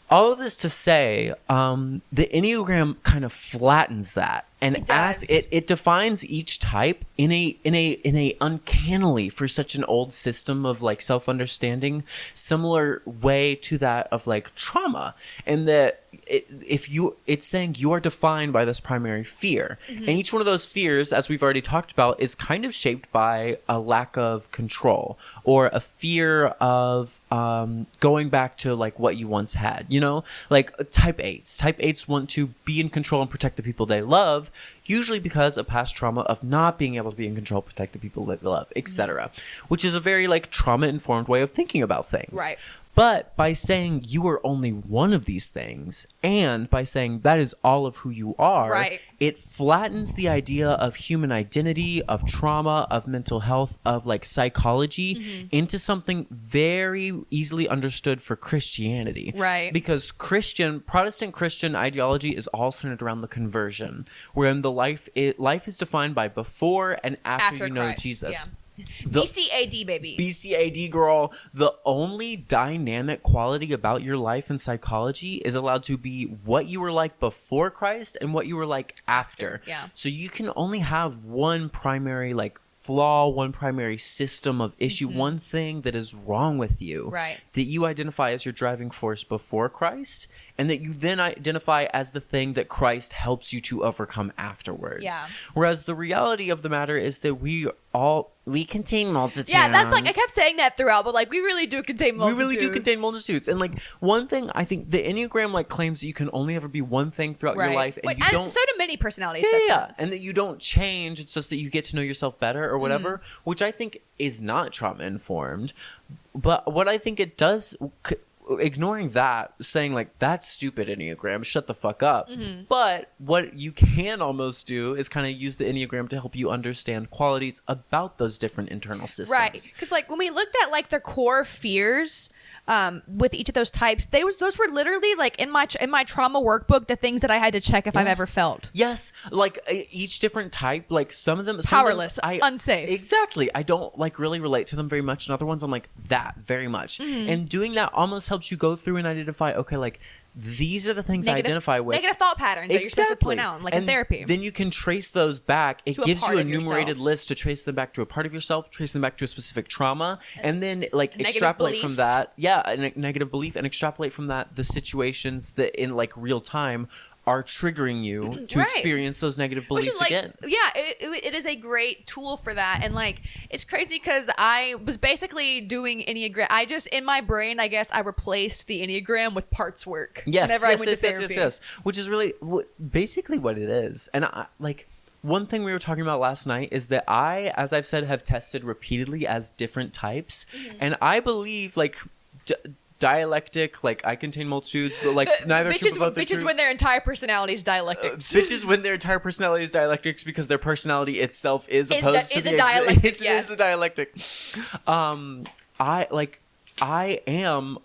[SPEAKER 2] All of this to say, the Enneagram kind of flattens that and it defines each type in a uncannily, for such an old system of like self-understanding, similar way to that of like trauma, and that it's saying you are defined by this primary fear, and each one of those fears, as we've already talked about, is kind of shaped by a lack of control or a fear of going back to like what you once had, you know, like type 8s want to be in control and protect the people they love, usually because of past trauma of not being able to be in control, protect the people that they love, etc., which is a very like trauma informed way of thinking about things.
[SPEAKER 1] Right.
[SPEAKER 2] But by saying you are only one of these things, and by saying that is all of who you are, it flattens the idea of human identity, of trauma, of mental health, of like psychology into something very easily understood for Christianity. Right. Because Protestant Christian ideology is all centered around the conversion, wherein the life is defined by before and after you know Christ, Jesus. Yeah.
[SPEAKER 1] BCAD, baby.
[SPEAKER 2] BCAD, girl. The only dynamic quality about your life in psychology is allowed to be what you were like before Christ and what you were like after. Yeah. So you can only have one primary like flaw, one primary system of issue, one thing that is wrong with you that you identify as your driving force before Christ, and that you then identify as the thing that Christ helps you to overcome afterwards. Yeah. Whereas the reality of the matter is that we contain multitudes.
[SPEAKER 1] Yeah, that's like, I kept saying that throughout, but like we really do contain multitudes.
[SPEAKER 2] We really do contain multitudes. And like one thing, I think the Enneagram like claims that you can only ever be one thing throughout your life, and you don't.
[SPEAKER 1] So do many personalities.
[SPEAKER 2] And that you don't change. It's just that you get to know yourself better or whatever, which I think is not trauma informed. But what I think it does, ignoring that, saying like, that's stupid, Enneagram, shut the fuck up. But what you can almost do is kind of use the Enneagram to help you understand qualities about those different internal systems.
[SPEAKER 1] Right. Because like when we looked at like the core fears with each of those types, those were literally like in my trauma workbook, the things that I had to check if I've ever felt.
[SPEAKER 2] Yes. Like each different type, like some of them
[SPEAKER 1] powerless, unsafe.
[SPEAKER 2] Exactly. I don't like really relate to them very much, and other ones I'm like that very much. And doing that almost helps you go through and identify, okay, like these are the things I identify with.
[SPEAKER 1] Negative thought patterns that you're supposed to point out, like in therapy.
[SPEAKER 2] Then you can trace those back. It gives you a enumerated list to trace them back to a part of yourself, trace them back to a specific trauma, and then like extrapolate from that. Yeah, a negative belief, and extrapolate from that the situations that in like real time are triggering you to experience those negative beliefs again.
[SPEAKER 1] Yeah, it is a great tool for that. And like, it's crazy because I was basically doing Enneagram. I just, in my brain, I guess I replaced the Enneagram with parts work.
[SPEAKER 2] Whenever I went to therapy. Yes. Which is really basically what it is. And one thing we were talking about last night is that I, as I've said, have tested repeatedly as different types. Mm-hmm. And I believe like dialectic, like I contain multitudes, but like neither true about the
[SPEAKER 1] bitches when their entire personality is dialectics.
[SPEAKER 2] Bitches when their entire personality is dialectics because their personality itself is opposed to the
[SPEAKER 1] dialectic.
[SPEAKER 2] It is a dialectic. I am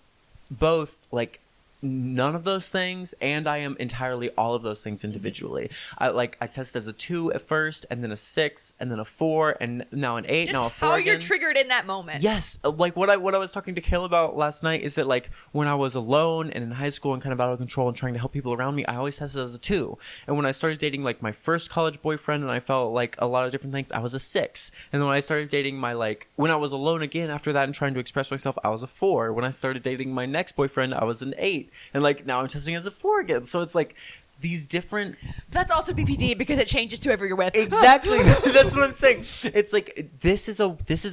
[SPEAKER 2] both like none of those things, and I am entirely all of those things individually. I tested as a 2 at first, and then a 6, and then a 4, and now an 8, now a 4
[SPEAKER 1] how
[SPEAKER 2] again.
[SPEAKER 1] you're triggered in that moment.
[SPEAKER 2] Yes, like what I was talking to Kayla about last night is that like when I was alone and in high school and kind of out of control and trying to help people around me, I always tested as a 2. And when I started dating like my first college boyfriend and I felt like a lot of different things, I was a 6. And then when I started dating when I was alone again after that and trying to express myself, I was a 4. When I started dating my next boyfriend, I was an 8. And like now I'm testing as a 4 again. So it's like these different.
[SPEAKER 1] That's also BPD because it changes to whoever you're with.
[SPEAKER 2] Exactly. That's what I'm saying. It's like this is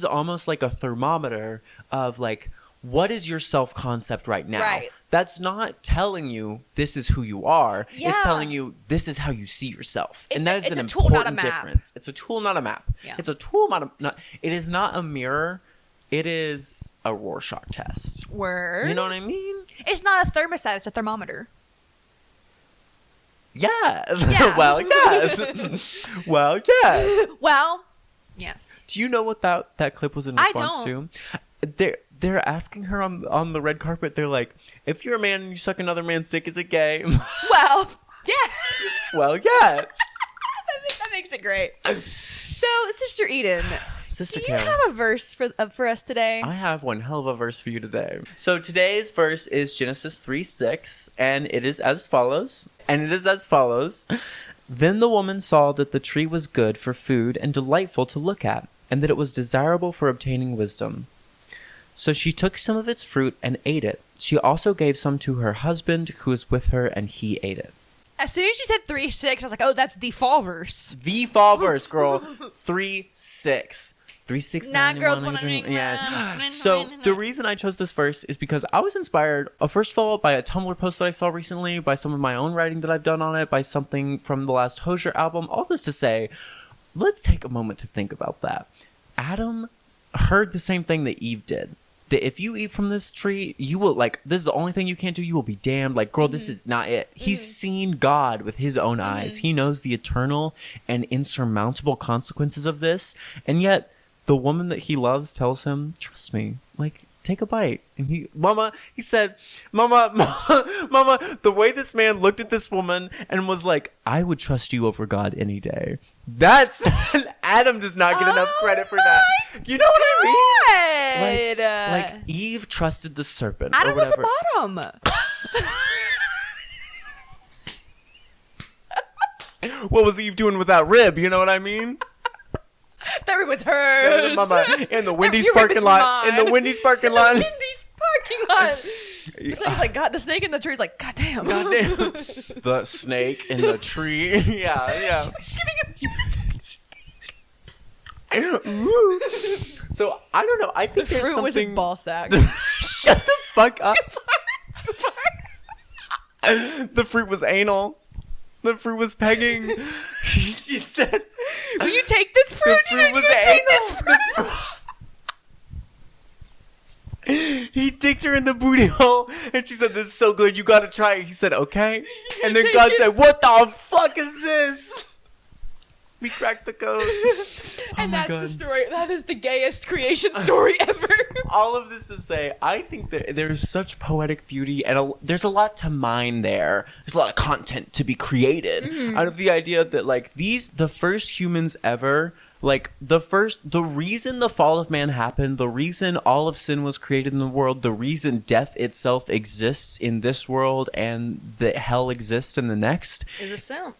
[SPEAKER 2] almost like a thermometer of like what is your self-concept right now.
[SPEAKER 1] Right.
[SPEAKER 2] That's not telling you this is who you are.
[SPEAKER 1] Yeah.
[SPEAKER 2] It's telling you this is how you see yourself. And that is an
[SPEAKER 1] tool,
[SPEAKER 2] important difference. It's a tool, not a map.
[SPEAKER 1] Yeah.
[SPEAKER 2] It's a tool, not. It is not a mirror. It is a Rorschach test.
[SPEAKER 1] Word.
[SPEAKER 2] You know what I mean?
[SPEAKER 1] It's not a thermostat, it's a thermometer.
[SPEAKER 2] Yes.
[SPEAKER 1] Yeah.
[SPEAKER 2] Well, yes. Well, yes.
[SPEAKER 1] Well, yes.
[SPEAKER 2] Do you know what that clip was in response to? They're asking her on the red carpet. They're like, if you're a man and you suck another man's dick, is it gay?
[SPEAKER 1] Well, yeah.
[SPEAKER 2] Well, yes.
[SPEAKER 1] that makes it great. So, Sister Eden,
[SPEAKER 2] Sister
[SPEAKER 1] do you
[SPEAKER 2] Karen,
[SPEAKER 1] have a verse for us today?
[SPEAKER 2] I have one hell of a verse for you today. So today's verse is Genesis 3:6, and it is as follows. Then the woman saw that the tree was good for food and delightful to look at, and that it was desirable for obtaining wisdom. So she took some of its fruit and ate it. She also gave some to her husband who was with her, and he ate it.
[SPEAKER 1] As soon as she said 3:6, I was like, oh, that's the fall verse.
[SPEAKER 2] The fall verse, girl. 3:6. 3, 6, 9,
[SPEAKER 1] girls
[SPEAKER 2] 1,
[SPEAKER 1] wanna drink.
[SPEAKER 2] yeah. So the reason I chose this verse is because I was inspired, first of all, by a Tumblr post that I saw recently, by some of my own writing that I've done on it, by something from the last Hosier album. All this to say, let's take a moment to think about that. Adam heard the same thing that Eve did. That if you eat from this tree, you will, like, this is the only thing you can't do, you will be damned. Like, girl, this is not it. He's seen God with his own eyes. He knows the eternal and insurmountable consequences of this. And yet, the woman that he loves tells him, trust me, like, take a bite. And he said, Mama, the way this man looked at this woman and was like, I would trust you over God any day. That's, Adam does not get enough credit for that. You know what I mean? Like Eve trusted the serpent.
[SPEAKER 1] Adam was a bottom.
[SPEAKER 2] What was Eve doing with that rib? You know what I mean?
[SPEAKER 1] That rib was hers.
[SPEAKER 2] Mama, in the Wendy's parking lot. In the Wendy's parking lot.
[SPEAKER 1] Wendy's parking lot. The snake's like, God, the snake in the tree is like, God damn.
[SPEAKER 2] The snake in the tree. Yeah. So, I don't know. I think
[SPEAKER 1] the fruit was his ball sack.
[SPEAKER 2] Shut the fuck up. The fruit was anal. The fruit was pegging. She said,
[SPEAKER 1] will you take this fruit?
[SPEAKER 2] The fruit was anal. He dicked her in the booty hole, and she said, this is so good, you gotta try it. He said, okay. And then God said, what the fuck is this? We cracked the code.
[SPEAKER 1] And that's the story. That is the gayest creation story ever.
[SPEAKER 2] All of this to say, I think that there's such poetic beauty, and there's a lot to mine there. There's a lot of content to be created out of the idea that, like, the first humans ever, Like, the reason the fall of man happened, the reason all of sin was created in the world, the reason death itself exists in this world and that hell exists in the next
[SPEAKER 1] Is a simp.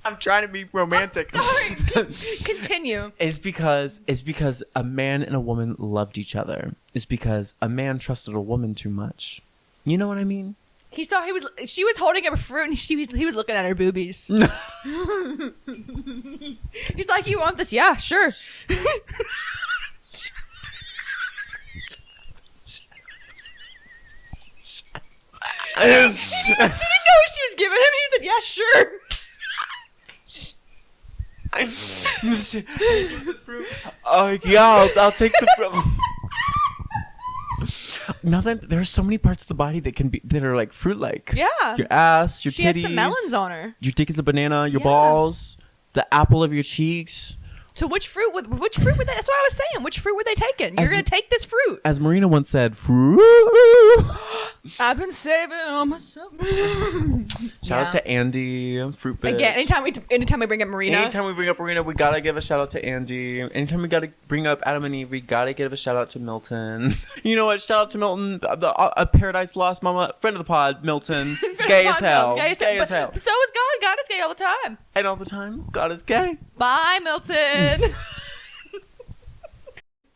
[SPEAKER 2] I'm trying to be romantic.
[SPEAKER 1] Sorry. Continue.
[SPEAKER 2] Is because a man and a woman loved each other. It's because a man trusted a woman too much. You know what I mean?
[SPEAKER 1] She was holding up a fruit and he was looking at her boobies. He's like, you want this? Yeah, sure. She didn't know what she was giving him. He said, yeah, sure.
[SPEAKER 2] Yeah, I'll take the fruit. Now that there's so many parts of the body that are like fruit-like.
[SPEAKER 1] Yeah.
[SPEAKER 2] Your ass, your
[SPEAKER 1] She
[SPEAKER 2] titties.
[SPEAKER 1] had some melons on her.
[SPEAKER 2] Your dick is a banana. Your balls, the apple of your cheeks.
[SPEAKER 1] So which fruit would they? That's what I was saying. Which fruit were they taking? You're gonna take this fruit.
[SPEAKER 2] As Marina once said, fruit.
[SPEAKER 1] I've been saving all my summer.
[SPEAKER 2] Shout out to Andy, fruit bitch.
[SPEAKER 1] Again, anytime we bring up Marina.
[SPEAKER 2] Anytime we bring up Marina, we gotta give a shout out to Andy. Anytime we gotta bring up Adam and Eve, we gotta give a shout out to Milton. You know what? Shout out to Milton, a Paradise Lost mama, friend of the pod, Milton. Gay as hell. Gay as hell.
[SPEAKER 1] So is God. God is gay all the time.
[SPEAKER 2] And all the time, God is gay.
[SPEAKER 1] Bye, Milton.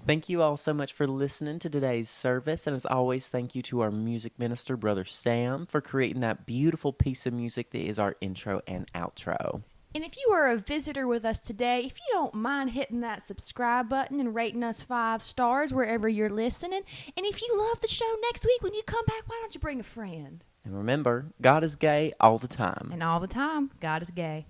[SPEAKER 2] Thank you all so much for listening to today's service. And as always, thank you to our music minister, Brother Sam, for creating that beautiful piece of music that is our intro and outro.
[SPEAKER 1] And if you are a visitor with us today, if you don't mind hitting that subscribe button and rating us 5 stars wherever you're listening. And if you love the show next week when you come back, why don't you bring a friend?
[SPEAKER 2] And remember, God is gay all the time.
[SPEAKER 1] And all the time, God is gay.